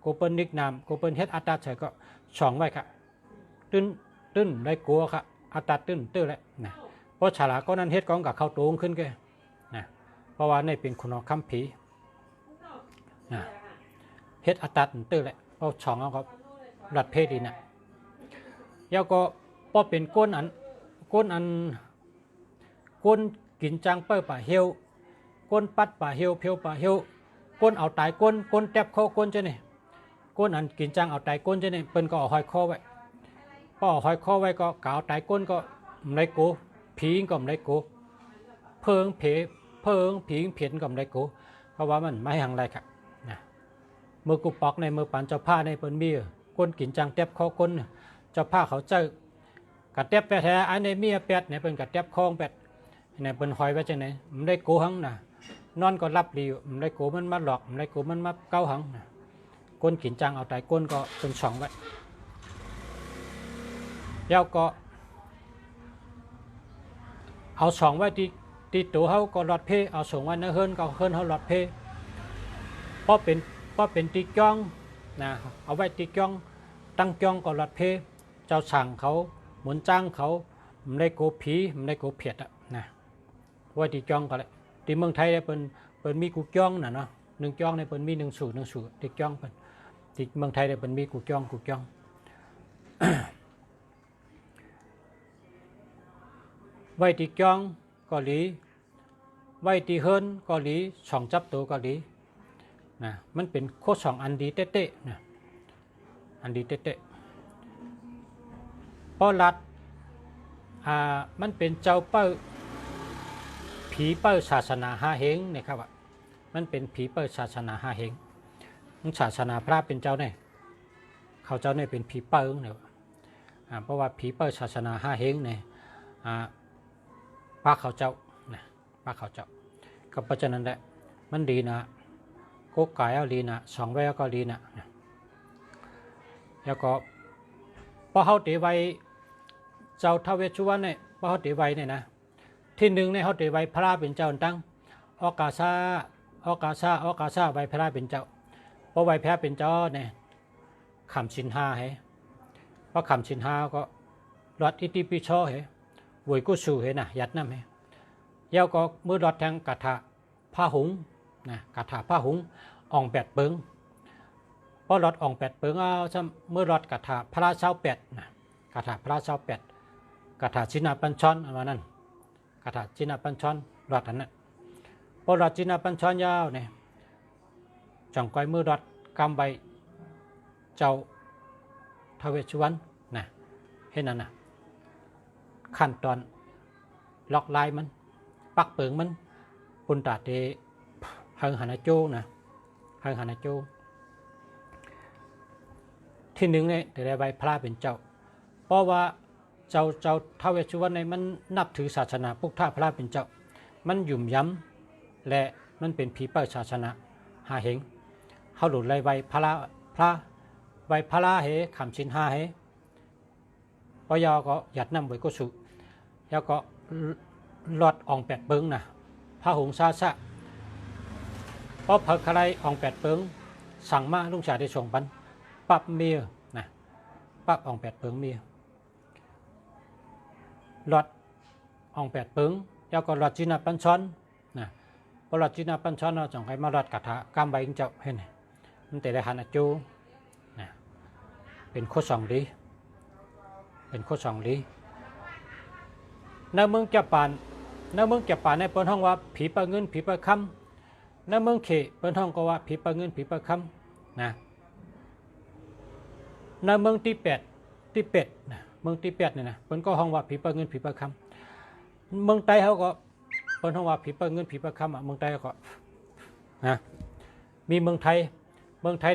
Speaker 1: กูเป็นนิกนามกูเป็นเฮ็ดอัตตัดเฉยก็2ไว้ครับตื้นได้กูครับอัตตัดตื้นแหละนะเพราะฉลาก็นั้นเฮ็ดกองกับเข้าตรงขึ้นแกนะเพราะว่านี่เป็นคุณคำผีนะเฮ็ดอัตตัดตื้นแหละเพราะ2เอาก็รัดเพศดีนะแล้วก็พอเป็นก้นอันก้นกินจังเปิ้ลป่าเหี่ยวก้นปัดป่าเหี่ยวเพียวป่าเหี่ยวก้นเอาตายก้นแทบเข้าก้นจะนี่ก้นอันกินจังเอาตายก้นจะนี่เปิ้นก็เอาหอยคอไว้พอเอาหอยคอไว้ก็กาวตายก้นก็ไม่โกผีก็ไม่โกเพิงผีเพียนก็ไม่โกเพราะว่ามันไม่ห่างไรครับนะมือกุปอกในมือปันเจ้าผ้าในเปิ้นมีก้นกินจังแทบเข้าก้นเจ้าผ้าเขาเจอกระเต็บแปดแท้ไอ้ในเมียแปดเนี่ยเป็นกระเต็บคลองแปดเนี่ยเป็นหอยไว้จังไหนมันได้โกหังนะนอนก็รับรีมันได้โกมันมาหลอกมันได้โกมันมาเก้าหังนะก้นกินจังเอาแต่ก้นก็เป็น2ไว้แล้วก็ เอาสองไว้ที่ตัวเขาก็หลอดเพเอาสองไว้ในเฮิรนก็เฮิรนเขาหลอดเพเพราะเป็นตีจ้องนะเอาไว้ตีจ้องตั้งจ้องก็หลอดเพเจ้าสั่งเขาหมุนจ้างเขาไม่ได้โกผีไม่ได้โกเพียดอะนะไว้ตีจ้องก็เลยที่เมืองไทยเป็นมีกูจ้องนะเนาะหนึ่งจ้องในเป็นมีหนึ่งสูตรตีจ้องเป็นที่เมืองไทยเป็นมีกูจ้อง ไว้ตีจ้องเกาหลีไว้ตีเฮิรนเกาหลีสองจับตัวเกาหลีนะมันเป็นโคสองอันดีเต๊ะๆนะอันดีเต๊ะๆเพราะรัฐมันเป็นเจ้าเป้าผีเป้าศาสนาฮาเฮงนะครับว่ามันเป็นผีเป้าศาสนาฮาเฮงศาสนาพระเป็นเจ้าเนี่ยเขาเจ้าเนี่ยเป็นผีเป้าเนี่ยเพราะว่าผีเป้าศาสนาฮาเฮงเนี่ยป้าเขาเจ้านะป้าเขาเจ้าก็เพราะฉะนั้นแหละมันดีนะโกกายเอาดีนะสองแววก็ดีนะแล้วก็พอเขาตีไว้เจ้าท้าวเวสสุวรรณเนี่ยพอเขาตีไว้เนี่ยนะที่หนึ่งเนี่ยเขาตีไว้พระเป็นเจ้าตั้งออกาซาไว้พระเป็นเจ้าพอไว้พระเป็นเจ้าเนี่ยขำชินหาให้พอขำชินหาก็รถอิติปิโชให้วยกุสูเห็นนะยัดน้ำให้เย้าก็มือรถแทงกระถาผ้าหุงนะกระถาผ้าหุงอ่องแปดเปิงพอรถอ่องแปดเปิงเอาเมื่อรถกระถาพระเช้าแปดนะกระถาพระเช้าแปดกระถาชินาปัญชอนอันนั้นกระถาชินาปัญชอนรถอันนั้นพอรถชินาปัญชอนยาวเนี่ยจังก้อยมือรถกำใบเจ้าท้าวเวสสุวรรณนะเห็นนั่นนะขั้นตอนล็อกลายมันปักเปิงมันปุนตาเตหังหานาโจนะหังหานาโจที่หนึ่งเนี่ยแต่ได้ใบพระเป็นเจ้าเพราะว่าเจ้าท้าวเวสสุวรรณในมันนับถือศาสนาพุทธพระเป็นเจ้ามันหยุ่มย้ำและมันเป็นผีเป้าศาสนาหาเหงเขาหลุดเลยใบพระใบพระเหขำชินหาเหพอยาก็หยัดน้ำไว้ก็สุแล้วก็หลอดอ่องแปดเปิงนะพระหงซาซะเพราะเพิกอะไรอ่องแปดเปิงสั่งมาลุงชาได้ส่งปันปับเมียนะปับอ่องแปดเปิงเมียหลอดอ่องแปดเปิงแล้วก็หลอดจีนาปันช้อนนะพอหลอดจีนาปันช้อนเราจังใครมาหลอดกระถากำใบเจ้าเห็นไหมมันแต่ได้หันอจูนะเป็นโคสองดีเป็นโคสองดีในเมืองจับปานในเปิ้นห้องว่าผีปลาเงินผีปลาคำในเมืองเขเปิ้นห้องก็ว่าผีปลาเงินผีปลาคำนะในเมืองที่เป็ดนะเมืองที่เป็ดเนี่ยนะเปิ้นก็ห้องว่าผีปลาเงินผีปลาคำเมืองใต้เขาก็เปิ้นห้องว่าผีปลาเงินผีปลาคำเมืองใต้ก็นะมีเมืองไทย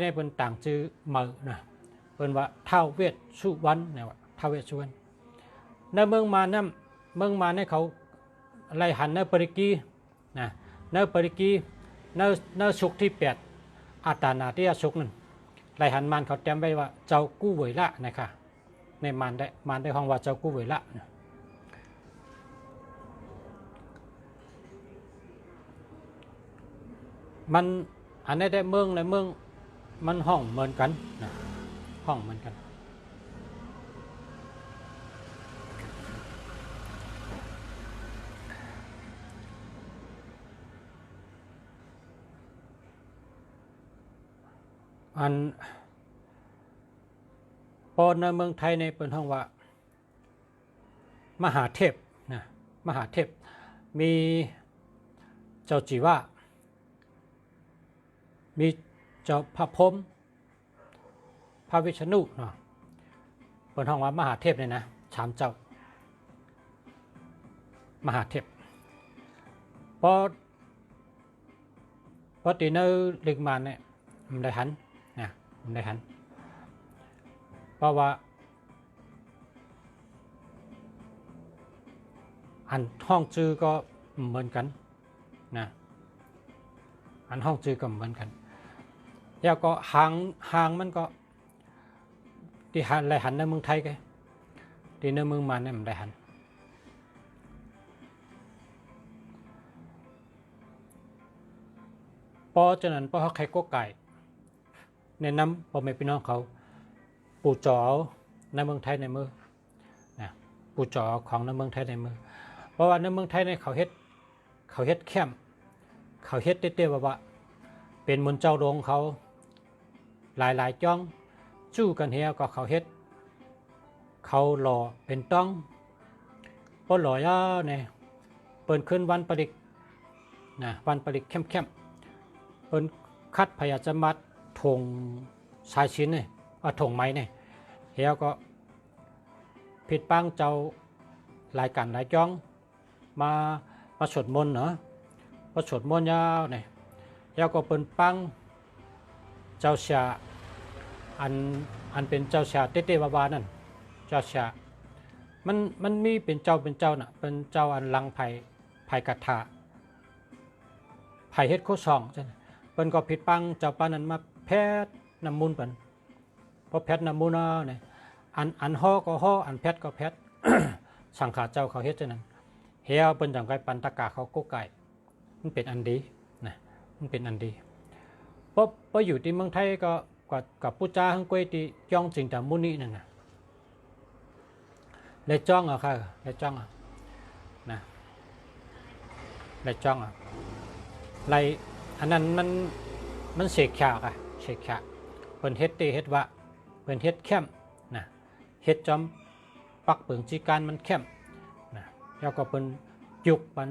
Speaker 1: ในเปิ้นต่างชื่อเหมือนะเปิ้นว่าท้าวเวสสุวรรณเนี่ยว่าท้าวเวสสุวรรณในเมืองมาในเขาไล่หันในปริกีนะในปริกีในสุกที่แปดอาตานาที่สุกนั่นไล่หันมันเขาเต็มไว้ว่าเจ้ากู้เวยละนะคะในมันได้ห้องว่าเจ้ากู้เวยละนะมันอันนี้ได้เมืองในเมืองมันห้องเหมือนกันนะห้องเหมือนกันอันพอในเมืองไทยในเป็นห้องว่ามหาเทพนะมหาเทพมีเจ้าจีว่ามีเจ้าพระพรหมพระวิษณุเนาะเป็นห้องว่ามหาเทพเนี่ยนะสามเจ้ามหาเทพพอตีเนอร์ลิงมันเนี่ยมันได้หันนะมันได้หันเพราะว่าอันห้องจื้อก็เหมือนกันนะอันห้องจื้อก็เหมือนกันแล้วก็หางมันก็ที่หันไหลหันในเมืองไทยกันที่ในเมืองมันเนี่ยมันได้หัน ปอฉะนั้นปอเขาใครก็ไก่แนะนำพ่อแม่พี่น้องเขาปูจอในเมืองไทยในมือนะปูจอของในเมืองไทยในมือเพราะว่าในเมืองไทยในเขาเฮ็ดแคมป์เขาเฮ็ดเต้ๆว่าเป็นมนต์เจ้าดงเขาหลายจ้องจู้กันเฮียก็เขาเฮ็ดเขาหล่อเป็นต้องพอหล่อย่าเนี่ยเปิ้นขึ้นวันประดิษฐ์นะวันประดิษฐ์เข้มเปิ้นคัดพยาจะมัดถงสายชิ้นเนี่ยถงไม้เนี่ยเฮียก็ผิดปังเจ้าหลายกันหลายจ้องมาสวดมนต์เนาะมาสวดมนต์ยาวเนี่ยเฮียก็เปิ้นปังเจ้าชาอันเป็นเจ้าชาเต้ๆวานั่นเจ้าชามันมีเป็นเจ้าน่ะเป็นเจ้าอันลังไผ่กระถาไผ่เฮ็ดโคซองจังเปิ้นก็ผิดปังเจ้าปานนั้นมาแพทย์น้ำมูลเปิ้นพอแพทย์น้ำมูลเนี่ยอันฮ้อก็ฮ้ออันแพทย์ก็แพทย์ สังฆาเจ้าเขาเฮ็ดจังนั้นเฮียเปิ้นจังไกปันตะกาเขาก็ไก่มันเป็นอันดีนะมันเป็นอันดีพออยู่ที่เมืองไทยก็กับผู้จ้าฮังกวยที่จ้องจริงแต่มุนีนั่นน่ะได้จ้องอ่ะค่ะได้จ้องอ่ะนะได้จ้องอ่ะไรอันนั้นมันเสกขาค่ะเสกขาเปิ้นเฮ็ดเฮ็ดวะเปิ้นเฮ็ดเข้มนะเฮ็ดจอมปักเปิงจีการมันเข้มนะแล้วก็เปิ้นยุกปัน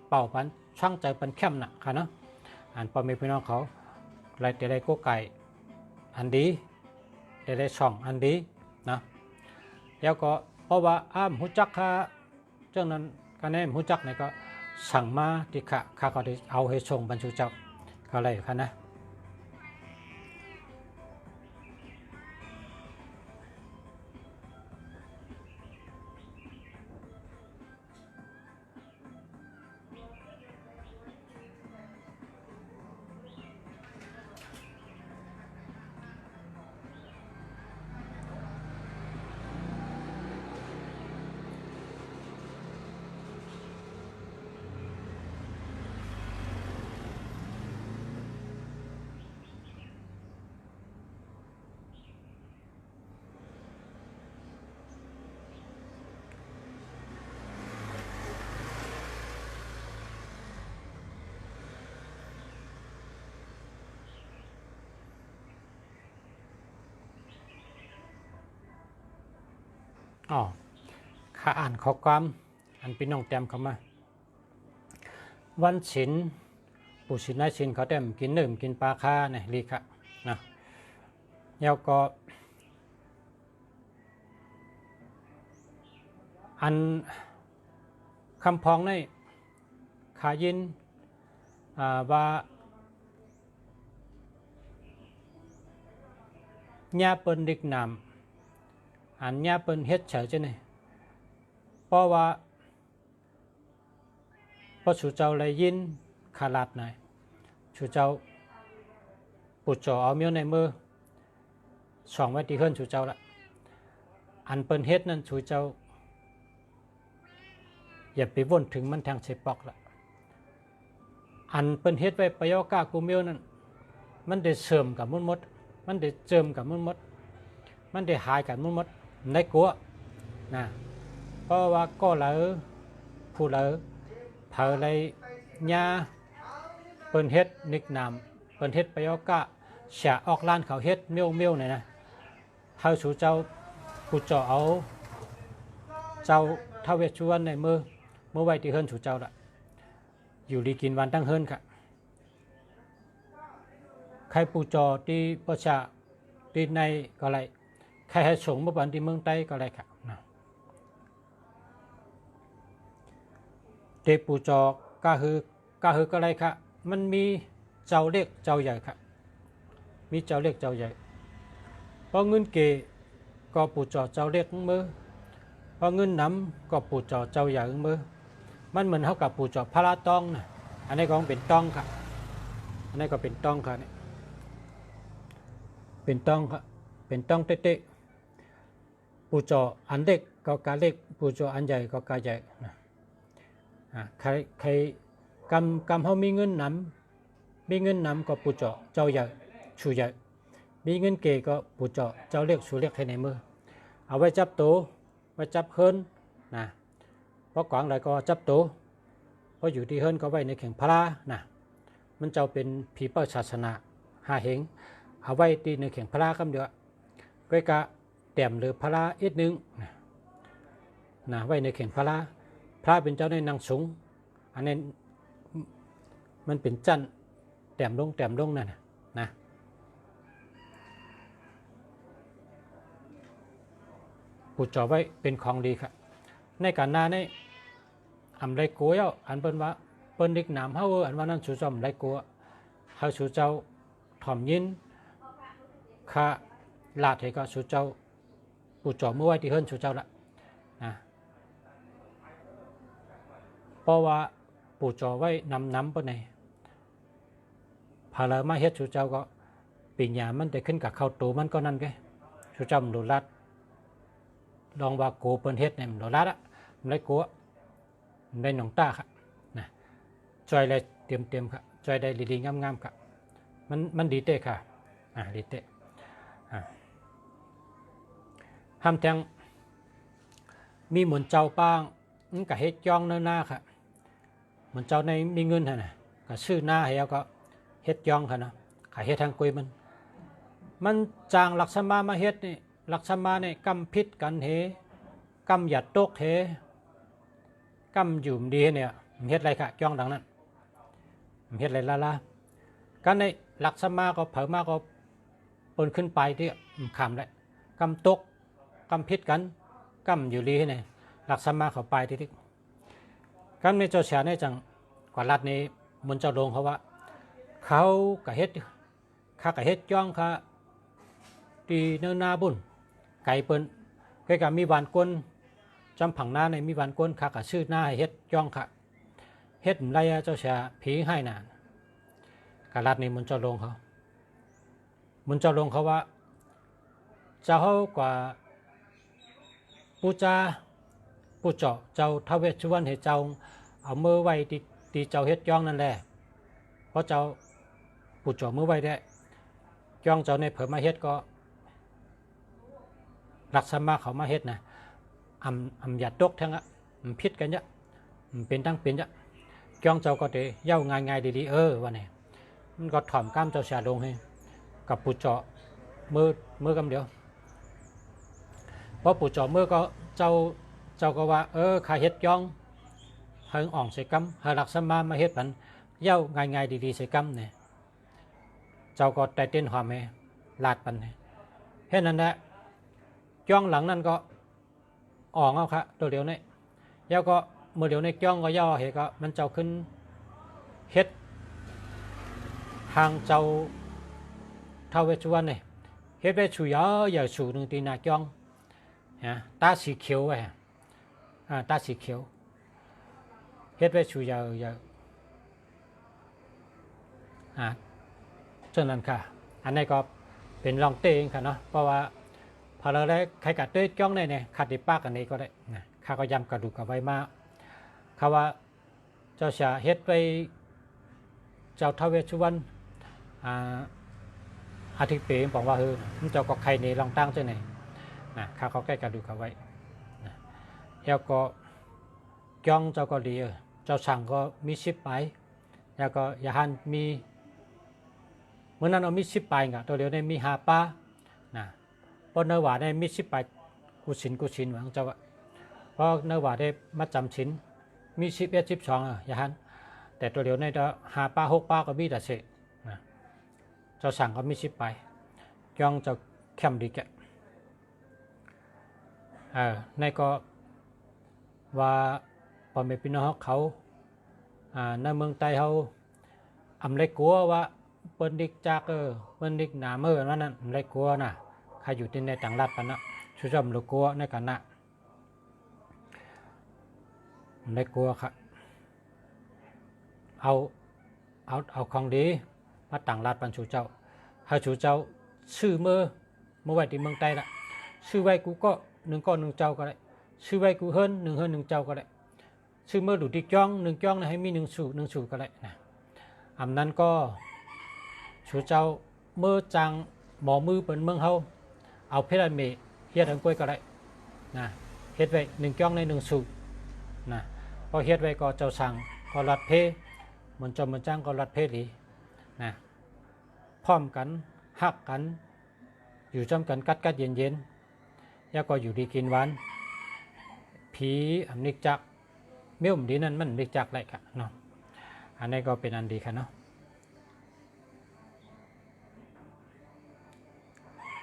Speaker 1: เป่าปันช่างใจเปิ้นเข้มน่ะค่ะเนาะอันพ่อแม่พี่น้องเขาไรแต่ได้ก็ไก่อันดีได้ช่องอันดีนะแล้วก็เพราะว่าหูจักค่ะเจ้านั้นคะแนนหูจักเนี่ยก็สั่งมาที่ข้าก็ได้เอาให้ส่งบรรจุเจ้าก็อะไรค่ะนะข้าอ่านข้อความอันพี่น้องแต้มเข้ามาวันศีลปู่ศีลนายศีลเขาแต้มกินนึ่มกินปลาคาเนี่ยลีค่ะนะแล้วก็อันคำพองในขายินว่าญาเปิ้นดิกนามอันญาเปิ้นเฮ็ดเฉยจังนี่เพราะว่าพอสู่เจ้าเลยยินขาลาดหน่อยสู่เจ้าปุจจอเอาเมียวในมือส่องไว้ที่เฮือนสู่เจ้าละอันเปิ้นเฮ็ดนั่นสู่เจ้าอย่าไปวนถึงมันทางเสปอกละอันเปิ้นเฮ็ดไว้ประโยก้ากูเมียวนั่นมันได้เสริมกับมุนมดมันได้เจิมกับมุนมดมันได้หายกับมุนมดได้กลัวนะเพราะว่าก็เหลอผู้เหลอเผาเลยญาเปิ้นเฮ็ดนิกนามเปิ้นเฮ็ดประโยก้าเสียออกล้านเขาเฮ็ดเมียวเนี่ยนะเฮาสู่เจ้าผู้เจาะเอาเจ้าท้าวเวสสุวรรณในมือไว้ที่เฮือนสู่เจ้าละอยู่ดีกินวันตั้งเฮือนค่ะใครผู้เจาะที่ประชาที่ในก็ไรใครให้ส่งมาบันที่เมืองใต้ก็ไรค่ะนะเทปูจอกก็คือก็ไรค่ะมันมีเจ้าเล็กเจ้าใหญ่ค่ะมีเจ้าเล็กเจ้าใหญ่พอเงินเกก็ปูจอเจ้าเล็กมือพอเงินน้ำก็ปูจอเจ้าใหญ่มือมันเหมือนเท่ากับปูจอพระราต้องนะอันนี้ก็เป็นต้องค่ะอันนี้ก็เป็นต้องค่ะนี่เป็นต้องค่ะเป็นต้องเต๊ะปูจออันเล็กก็กาเล็กปูจออันใหญ่ก็กาใหญ่นะใครกำเขามีเงินน้ำ มีเงินนำก็ปูเจาะเจ้าใหญ่ชูใหญ่มีเงินเกก็ปูเจาะเจ้าเรียกชูเรียกให้ในมือเอาไว้จับตัวไว้จับเฮิรนนะเพราะกวางอะไรก็จับตัวเพราะอยู่ที่เฮิรนก็ไว้ในแข่งพระนะมันเจ้าเป็นผีเป้าศาสนาหาเหงเอาไว้ที่ในแข่งพระคำเดียวก็กะแต้มหรือพระอีกนึงนะไว้ในแข่งพระเป็นเจ้าในนางสูงอันนี้มันเป็นจันแต้มลงนั่นนะปูจ่อไว้เป็นของดีครับในการนาในอำไรกัวอันเป็นว่าเปิ้นดิกน้ำเฮาอันว่านั้นสู่จอมไรกัวเฮาสู่เจ้าถ่อมยินข้าลาดให้ก็สู่เจ้าปูจ่อเมื่อไว้ที่เฮิรนสู่เจ้าละนะเพราะว่าปูจ่อไว้น้ำปนไหนพาเรามาเฮ็ดสู่เจ้าก็ปีญามันได้ขึ้นกับเข้าตัวมันก็นั่นไงสู่เจ้ามันโดนลัดลองว่าโกเปิ้นเฮ็ดเนี่ยมันโดนลัดอ่ะมันได้โกมันได้หนองตาครับนะจอยได้เตรียมครับจอยได้ดีๆงามๆครับมันดีเต้ค่ะดีเต้ห้ามแทงมีหมุนเจ้าป้างมันก็เฮ็ดย่องหน้าค่ะหมุนเจ้าในมีเงินฮะนะก็ชื่อหน้าให้เอาก็เฮ็ดย่องค่ะนะขายเฮ็ดทางกุยมันจางลักษณะมาเฮ็ดนี่ลักษณะนี่กำพิษกันเฮกำหยัดตกเฮกำอยู่ดีเนี่ยมันเฮ็ดอะไรค่ะย่องดังนั้นมันเฮ็ดอะไรล่ะกันในลักษณะก็เผามาก็ปนขึ้นไปที่ขำเลยกำตกกำพิษกันกำอยู่ดีเนี่ยลักษณะเขาไปที่กันในเจ้าเสียในจังกว่ารัดนี้มันเจ้าลงเขาว่าเขากะเฮ็ดข้ากะเฮ็ดย่องข้าตีเนื้อนาบุญไก่เปิ้นไก่กะมีหวานก้นจำผังหน้าในมีหวานก้นข้ากะชื่อหน้าให้เฮ็ดย่องค่ะเฮ็ดไรเจ้าเสียผีให้นานกะรัดนี้มันเจ้าลงเขาว่าเจ้ากว่าปูเจาะเจ้าท้าวเวสสุวรรณให้เจ้าเอามือไว้ที่เจ้าเฮ็ดย่องนั่นแหละเพราะเจ้าปูเจาะมือไว้ได้ย่องเจ้าในเผยมาเฮ็ดก็รักษามาเขามาเฮ็ดนะอำหยัดตกทั้งพิษกันเยอะเป็นตั้งเป็นเยอะย่องเจ้าก็ได้เย้าง่ายดีๆว่าเนี่ยมันก็ถ่อมกล้ามเจ้าเสียลงให้กับปูเจาะมือกำเดียวเพราะปูเจาะมือก็เจ้าก็ว่าข้าเฮ็ดย่องเฮงอ่องใส่กำเฮรักษามาเฮ็ดมันเย้าง่ายดีๆใส่กำเนี่ยเจ้าก็แต่เต้นหอมให้ลาดปันเนี่ยเฮ็ดนั่นแหละจ้องหลังนั่นก็อ่องเอาค่ะตัวเดียวนี่เย้าก็มือเดียวในจ้องก็ย่อเหก็มันเจ้าขึ้นเฮ็ดทางเจ้าท้าวเวสสุวรรณเนี่ยเฮ็ดไว้ชูยาวชูหนึ่งตีนาจ้องนะตาสีเขียวไว้ตาสีเขียวเฮ็ดไว้ชูยาวเช่นนั้นค่ะอันนี้ก็เป็นลองเตงค่ะเนาะเพราะว่าพอเราได้ใครกัดด้วยจ้องเนี่ยขัดดิป้ากันนี้ก็ได้นะข้าก็ย้ำกระดูกกับไว้มาเขาว่าเจ้าเสียเฮ็ดไว้เจ้าท้าวเวสสุวรรณอาทิตย์เป๋บอกว่ามันเจ้าก็ใครนี่ลองตั้งเจ้าไหนนะข้าเขาใกล้กระดูกกับไว้นะแล้วก็จ้องเจ้าก็ดีเจ้าสั่งก็มี10 ไปแล้วก็ยาหันมีเมื่อนั้นเอามี10 ไปกับตัวเดียวในมี5 ป้านะเพราะเนื้อหวานในมี10 ไปกุศินหวังเจ้าเพราะเนื้อหวานได้มาจำชิ้นมี11 12ยาหันแต่ตัวเดียวใน5 ป้า6 ป้าก็มีแต่เสะนะเจ้าสั่งก็มี10 ไปจ้องเจ้าเข้มดีแกในก็ว่าพอไม่พี่น้องเขาในเมืองไทยเขาอำไรกลัวว่าเปิ้นดิกจากเปิ้นดิกหนาเมื่อนั้นอำไรกลัวนะใครอยู่ที่ในต่างรัฐปะนะช่วยจำลูกกลัวในกันนะอำไรกลัวครับเอาของดีมาต่างรัฐปันชูเจ้าให้ชูเจ้าชื่อเมื่อไว้ที่เมืองไทยละชื่อไว้กูก็หนึ่งเจ้าก็ได้ชื่อไว้กูเฮิรนหนึ่งเจ้าก็ได้ชื่อเมื่อดูดิจ้องหนึ่งจ้องนะให้มีหนึ่งสูก็ได้นะอำนั้นก็ ชูเจ้าเมื่อจังหมอมือเป็นเมืองเฮาเอาเพชรเมเฮ็ดทั้งกล้วยก็ได้นะเฮ็ดไว้1จ้องใน1สูบนะพอเฮ็ดไว้ก็เจ้าสั่งก็รัดเพมันจอมมันจ้างก็รัดเพหลีนะพร้อมกันหักกันอยู่จำกันกัดเย็นๆแล้วก็อยู่ดีกินหวานผีอำนิกจักเมี่ยมดีนั่นมันนิกจักไรค่ะเนาะอันนี้ก็เป็นอันดีค่ะเนาะ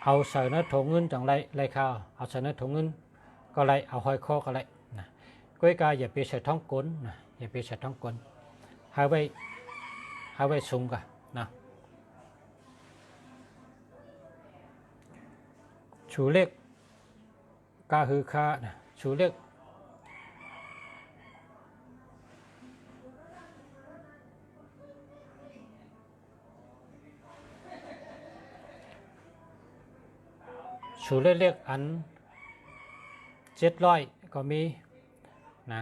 Speaker 1: เอาใส่เนื้อถุงเงินจังไรข้าวเอาใส่เนื้อถุงเงินก็ไรเอาหอยคอก็ไรนะกล้วยกาอย่าไปใส่ท้องก้นนะอย่าไปใส่ท้องก้นหาไว้ซุ่มกันนะชูเล็กกาฮือคานะชูเล็กชูเล็กอัน700ก็มีนะ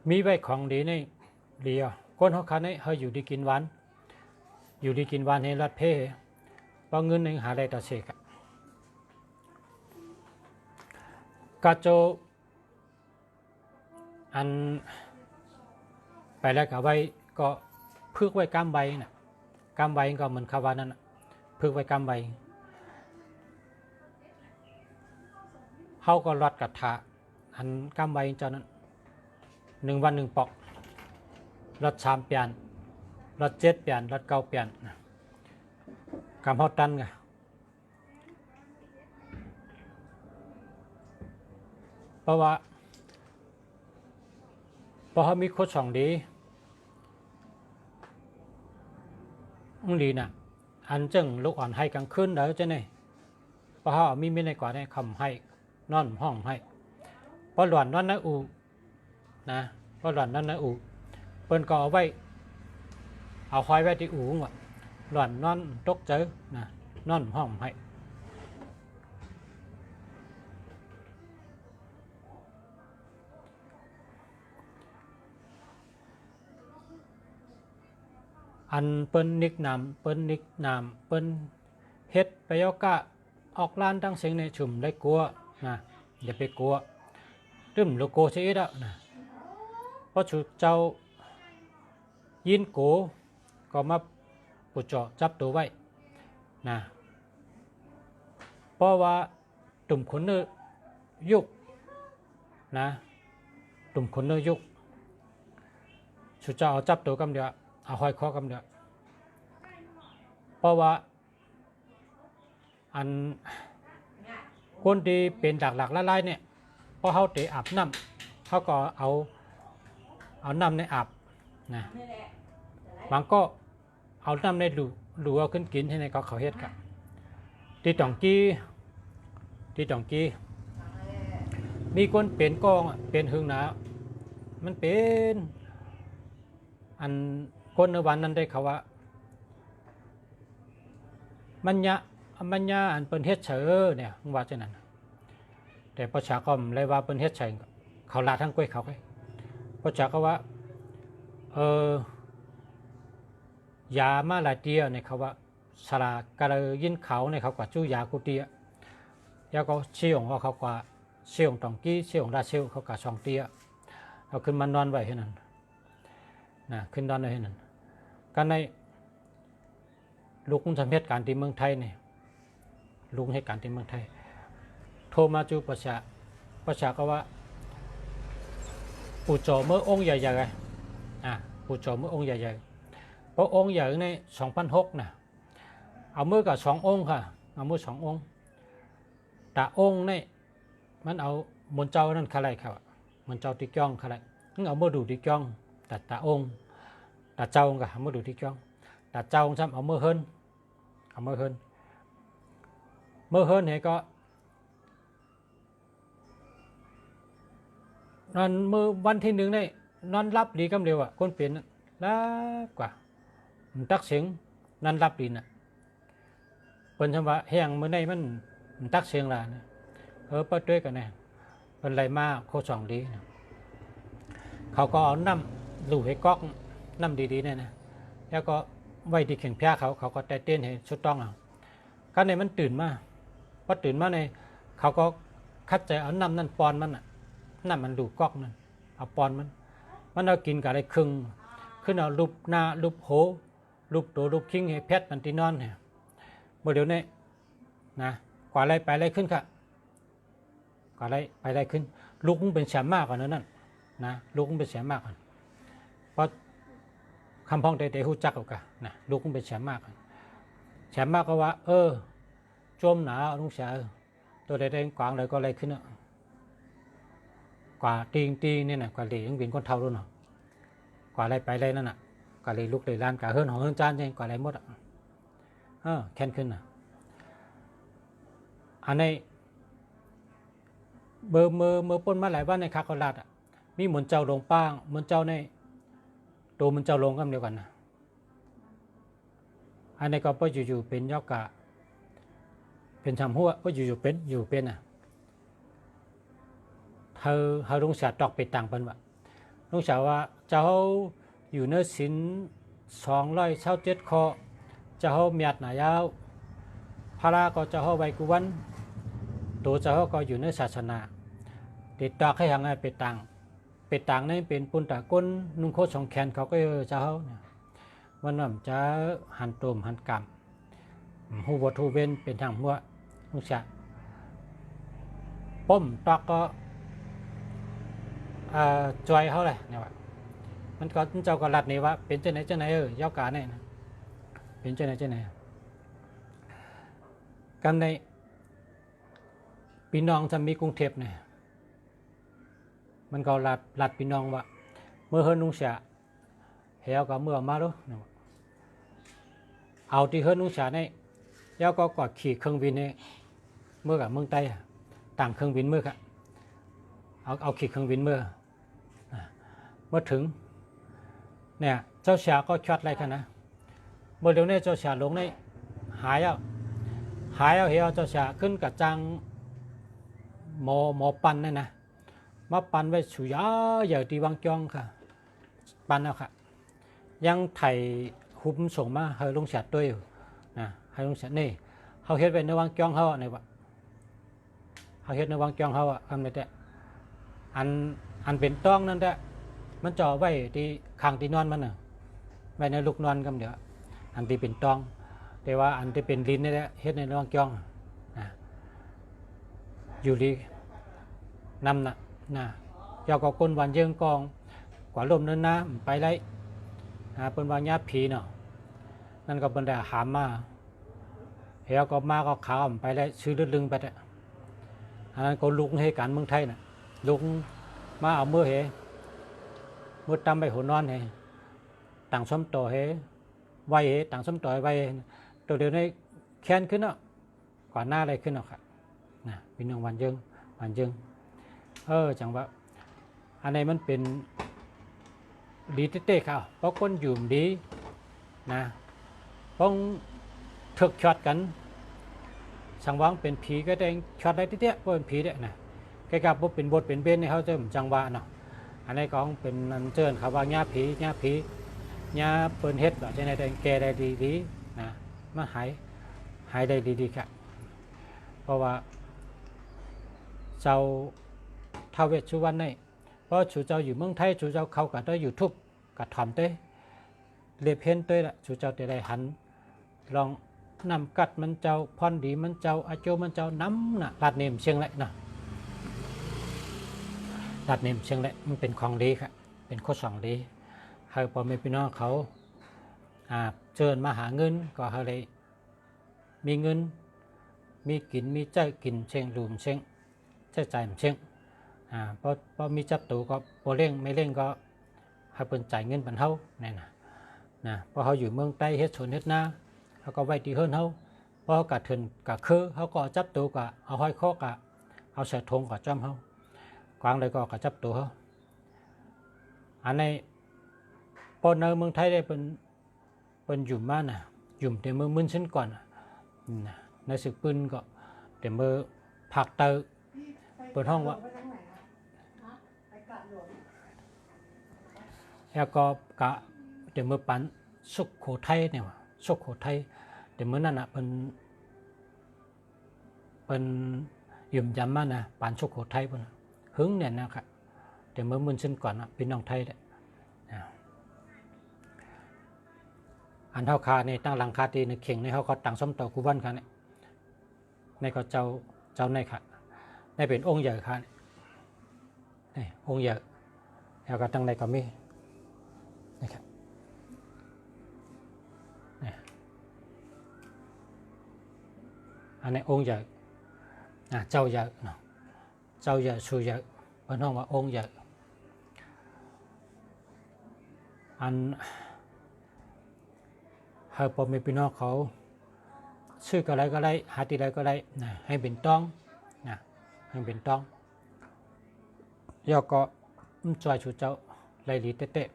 Speaker 1: มีไว้ของดีในเดียวคนเขาคันนี้เขาอยู่ดีกินหวานอยู่ดีกินหวานให้รัดเพเพราะเงินหนึ่งหาได้ต่อเสกกาโจอันไปแล้วก็ไว้ก็พึกไว้กำใบนะกำใบก็เหมือนคาวานั่นพึกไว้กำใบเขาก็รัดกระทะอันกำใบเจ้านั้น1 วัน 1 ปอกรัด3 เปลี่ยนรัด7 เปลี่ยนรัด9 เปลี่ยนกำฮอดตันไงเพราะว่าพอเขามีโคตร2ดีนะอันจึงลูกอ่อนให้กลางคืนเด้อเจ้าเนี่ยพอเขามีไม่ในกว่าได้คำให้นอนห้องให้พอหลวนนอนนะอูนะพอหลวนนอนนะอูเปิ้นก็เอาไว้เอาคอยไว้ที่อูว่ะหลวนนอนตกเจอนะนอนห้องให้อันเปิ้นนิกนามเปิ้นเฮ็ดไปยกะออกล้านตั้งเสียงในชุมได้กลัวนะอย่าไปกลัวตึมโลโก้เสียแล้วนะเพราะชุดเจ้ายินโกก็มาปุจเจาะจับตัวไว้นะเพราะว่าตุ่มขนเนื้อยุกนะตุ่มขนเนื้อยุกชุดเจ้าเอาจับตัวกำเดียวเอาห้อยคอกำเดียวเพราะว่าอันคนที่เป็นหลักๆลายๆเนี่ยพอเขาเตะอาบน้ำเขาก็เอาน้ำในอาบนะบางก็เอาน้ำในหลูเอาขึ้นกินให้ในเขาเฮ็ดกันตีตองกี้มีคนเป็นกองเป็นหึงหนามันเป็นอันคนในวันนั้นได้เขาว่ามันยะอันเป็นเฮ็ดเฉอเนี่ยว่าเช่นนั้นแต่ประชาคมเลยว่าเป็นเฮ็ดเฉอเขาลาทั้งกล้วยเขาไปประชาก็ว่ายามาลาเตียเนี่ยเขาว่าสลากระยินเขาเนี่ยเขากว่าจู้ยากุเตียแล้วก็เชี่ยงว่าเขากว่าเชี่ยงตองกี้เชี่ยงราเชี่ยวเขากว่าช่องเตียเอาขึ้นมานอนไว้ให้นั่นนะขึ้นนอนไว้ให้นั่นกันในลูกทำเหตุการณ์ที่เมืองไทยเนี่ยลุงเหตุการณ์ที่เมืองไทยโทรมาจูประชาก็ว่าปู่โจเมื่อองค์ใหญ่ๆปู่โจเมื่อองค์ใหญ่ๆเพราะองค์ใหญ่ใน2006นะเอามือกับ2 องค์ค่ะเอามือ2 องค์แต่องค์นี่มันเอามนเจ้านั่นอะไรครับมนเจ้าติจ้องอะไรนึกเอามือดูติจ้องแต่ตาองค์ตาเจ้ากับเอามือดูติจ้องตาเจ้าซ้ำเอามือเฮิรนเนี่ยก็นอนมือวันที่1ได้นอนรับดีกำเร็วคนเปลี่ยนแล้วกว่าตักเสียงนั่นรับดีน่ะเป็นคำว่าแห้งเมื่อในมันตักเสียงละนะ เปิดด้วยกันเนี่ยเป็นไรมาโคสองดีนะเขาก็เอาน้ำลูกให้ก๊อกน้ำดีๆเนี่ยนะแล้วก็ไว้ที่เข่งแพ้เขาก็แต่เต้นให้ชุดต้องเอาก็ในมันตื่นมาพอตื่นมาในเขาก็คัดใจเอาน้ำนั่นปอนมันอ่ะน้ำมันลูกก๊อกนั่นเอาปอนมันเอากินกับอะไรครึ่งขึ้นเอารูปหน้ารูปโหรูปตัวรูปคิงให้เพชรมันที่นอนเนี่ยเมื่อเดี๋ยวนี้นะกว่าอะไรไปอะไรขึ้นค่ะกว่าอะไรไปอะไรขึ้นลูกมันเป็นแชมป์มากกว่านั้นนะลูกมันเป็นแชมป์มากกว่าเพราะคำพ้องเตะหูจักเอากันนะลูกมันเป็นแชมป์มากแชมป์มากก็ว่าจมหนาลุงเสียตัวใดๆกวางเลยก็อะไรขึ้นอ่ะกว่าตีเนี่ยนะกว่าเหลี่ยงบินคนเท่าด้วยเนาะกว่าอะไรไปอะไรนั่นน่ะกว่าเลยลุกเลยลานกว่าเฮิร์นของเฮิร์นจานยังกว่าอะไรหมดอ่ะแค้นขึ้นน่ะอันนี้เมื่อปนมาหลายวันในคาคอลาดอ่ะมีเหมือนเจ้าลงป้างเหมือนเจ้าในตัวมันเจ้าลงกันเดียวกันนะอันนี้ก็พออยู่เป็นยอกกะเป็นทำหัวพออยู่เป็นอ่ะเธอลุงเสียตอกไปต่างเป็นว่าลุงเสียว่าเจ้าอยู่ในศีล227 ข้อเจ้าเมียดหนายาวพระก็เจ้าไว้กุวันตัวเจ้าก็อยู่ในศาสนาติดตอกให้ห่างไปต่างนี่เป็นปุณตะก้นนุ่งโคสองแขนเขาก็เจ้าเนี่ยวันนั้นจะหันตุ่มหันกำหูบทูเวนเป็นทางหัวลุงเสียป้มตอกก็จอยเขาเลยเนี่ยว่ามันก็เจ้าก็รัดนี่ว่าเป็นเจ้าไหนยาวกาเนี่ยนะเป็นเจ้าไหนกันในพี่น้องจะมีกรุงเทพเนี่ยมันก็รัดพี่น้องว่าเมื่อเฮิรนุ่งเสียเหี่ยวก็เมื่อมาดูเอาที่เฮิรนุ่งเสียเนี่ยยาวก็กอดขี่เครื่องบินเนี่ยเมื่อกับเมืองใต้ต่างเครื่องบินเมื่อค่ะเอาขี่เครื่องบินเมื่อถึงเนี่ยเจ้าเสียก็ช็อตอะไรกันนะเมื่อเดี๋ยวนี้เจ้าเสียลงในหายเอาเหี่ยวเจ้าเสียขึ้นกับจังหมอปันเนี่ยนะมาปันไว้ฉุยใหญ่ตีวังจองค่ะปันเอาค่ะยังไถ่หุ้มส่งมาให้ลุงเสียด้วยอยู่นะให้ลุงเสียนี่เขาเฮ็ดไว้ในวังจองเขาในวะเขาเฮ็ดในวังจองเขาทำไงแต่อันเป็นต้องนั่นแหละมันจ่อไว้ที่ข้างที่นอนมันน่ะไว้ในลูกนอนกันเดี๋ยวอันที่เป็นต้องแต่ว่าอันที่เป็นลิ้นนี่แหละเฮ็ดในวังจองอยู่ดีนำนะเจ้าก็คนวันเยิงกองกว่าลมนั้นนะไปได้เป็นวางญาผีเนาะนั่นก็เป็นแต่หามมาเหี่ยวก็มาก็ขาวไปได้ซื้อลึงไปแต่อันนั้นก็ลุกให้การเมืองไทยน่ะลุกมาเอาเมื่อตำไปหัวนอนให้ต่างสมต่อให้ไว้ต่างสมต่อไว้ตัวเดียวในแค้นขึ้นเนาะกว่าหน้าอะไรขึ้นเนาะครับนะเป็นเรื่องวันเยิงจังว่าอันนี้มันเป็นดีเต้ๆเขาเพราะคนอยู่ดีนะต้องถึกช็อตกันสังวังเป็นผีก็ได้ช็อตได้เตี้ยๆเพราะเป็นผีเนี่ยนะใกล้ๆพวกเป็นบทเป็นเบนในเขาจะเหมือนจังหวะเนาะอันนี้ก็เป็นนันเจิญเขาว่าญาผีญาเปิ้นเฮ็ดแบบจะได้แก่ได้ดีๆนะมาหายได้ดีๆครับเพราะว่าเจ้าท้าวเวสสุวรรณนี่เพราะชูเจ้าอยู่เมืองไทยชูเจ้าเขาก็ได้ยูทูบกับทำเต้เรียบเห็นเต้ละชูเจ้าได้หันลองนำกัดมันเจ้าพรดีมันเจ้าอาโจมันเจ้าน้ำน่ะลาดเนมเชียงแหละนะลาดเนมเชียงแหละมันเป็นของดีครับเป็นข้อสองดีให้พ่อแม่พี่น้องเขาเชิญมาหาเงินก็ให้เลยมีเงินมีกินมีใจกินเชียงรูมเชียงใช้ใจมันเชียงพอมีจับตัวก็พอเร่งไม่เร่งก็ให้เป็นจ่ายเงินเป็นเท่าเนี่ยนะพอเขาอยู่เมืองใต้เฮ็ดสวนเฮ็ดนาเขาก็ไว้ดีเฮิรนเขาพอกะถึงกะคือเขาก็จับตัวกะเอาห้อยคอกะเอาใส่ธงกะจ้ำเขากวางเลยก็กะจับตัวเขาอันในพอในเมืองไทยได้เป็นอยู่มาน่ะอยู่แต่เมื่อมึนเส้นก่อนในศึกปืนก็แต่เมื่อผักเตอ เปิดห้องว่าแล้วก็กะเดี๋ยวมือปันสุขโขทัยเนี่ยว่ะสุขโขทัยเดี๋ยวมือนั่นอ่ะเป็นยืมยำมานะปันสุขโขทัยปุ่นหึงเนี่ยนะครับเดี๋ยวมือมึนซึ่งก่อนอ่ะพี่น้องไทยเนี่ยอันเท่าคาเนี่ยตั้งหลังคาตีในเข่งในเขาก็ตั้งส้มต่อกูวันกันเนี่ยในก็เจ้าในค่ะในเป็นองค์ใหญ่ค่ะนี่องค์ใหญ่แล้วก็ตั้งในก็มีนี่ครับนี่อันนี้องค์ใหญ่เจ้าใหญ่เนาะเจ้าใหญ่ชูใหญ่เป็นห้องว่าองค์ใหญ่อันเฮาพอมีพี่น้องเขาชื่ออะไรก็ได้หาที่ใดก็ได้นะให้เป็นต้องนะให้เป็นต้องยอก็จอยชูเจ้าไล่ลีเตะ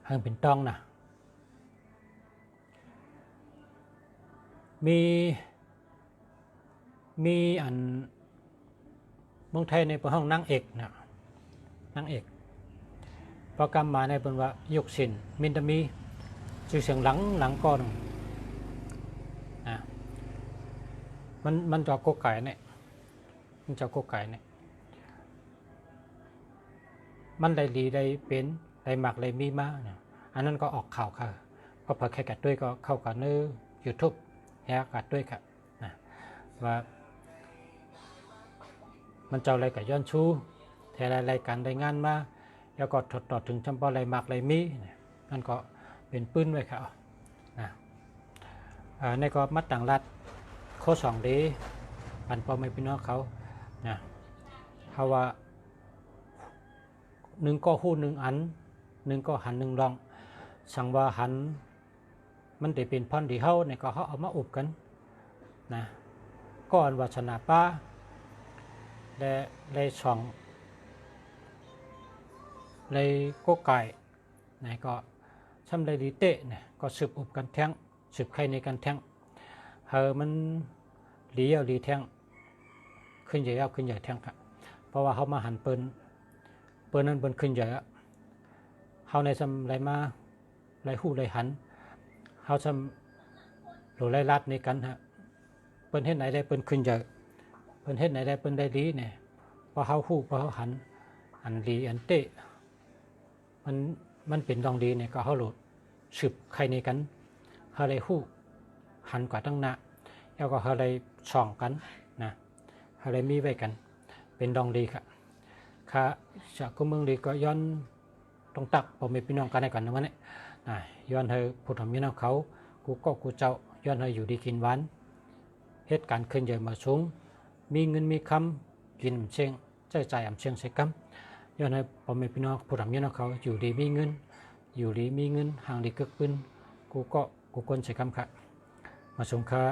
Speaker 1: ให้เป็นต้องนะมีอันเมืองไทยในห้องนางเอกนะนางเอกโปรแกรมมาในบนว่ายุกสินมินตมีชื่อเสียงหลังก่อนนะมันจะโกไก่เนี่ยมันจะโกไก่เนี่ยมันได้ดีได้เป็นได้หมักได้มีมาเนี่ยอันนั้นก็ออกข่าวค่ะก็เผยแค่กัดด้วยก็เข้ากับเนื้อ YouTube แฮกกัดด้วยค่ะนะว่ามันเจ้าอะไรกับย้อนชูแทนอะไรกันได้งานมาแล้วก็ถดต่อถึงจำปาอะไรหมักอะไรมีนั่นก็เป็นปืนไว้ค่ะนะในก็มัดต่างรัดข้อ2ดีปันปอไม่พี่น้องเขานะเขาว่า1ก็หู้1อัน1ก็หัน1รองสั่งว่าหันมันได้เป็นพันธุ์ที่เขาเนี่ยก็เขาเอามาอุบกันนะก่อนวัชนาป้าและเลยช่องเลยก็ไก่นะก็ซ้ำเลยดีเตะเนี่ยก็สืบอุบกันแท้งสืบใครในกันแท้งมันหลีเอาหลีแท้งขึ้นใหญ่เอาขึ้นใหญ่แท้งครับเพราะว่าเขามาหันเปิ้นนั้นเปิ้นขึ้นใหญ่เขาในซ้ำไรมาไรหู้ไรหันเขาซ้ำหรือไรลัดในกันฮะเปิ้นเฮ็ดไหนได้เปิ้นขึ้นใหญ่เปิ้นเฮ็ดไหนได้เปิ้นได้ดีเนี่ยพอเขาหู้พอเขาหันอันดีอันเตะมันเป็นดองดีเนี่ยก็เขาหลุดสืบใครในกันเขาเลยหู้หันกว่าตั้งหน้าแล้วก็เขาเลยช่องกันนะเขาเลยมีไว้กันเป็นดองดีค่ะค่ะจากกุเมืองดีก็ย้อนตรงตักผมมีพี่น้องกันในกันนะวันนี้ย้อนให้ผู้ทำมีน้องเขากูเจ้าย้อนให้อยู่ดีกินหวานเหตุการณ์ขึ้นใหญ่มาสูงมีเงินมีคำกินเชียงใจอ่ำเชียงใส่กำย้อนให้ผมมีพี่น้องผู้ทำมีน้องเขาอยู่ดีมีเงินห่างดีเกิกปืนกูคนใส่กำค่ะมาสงค่ะ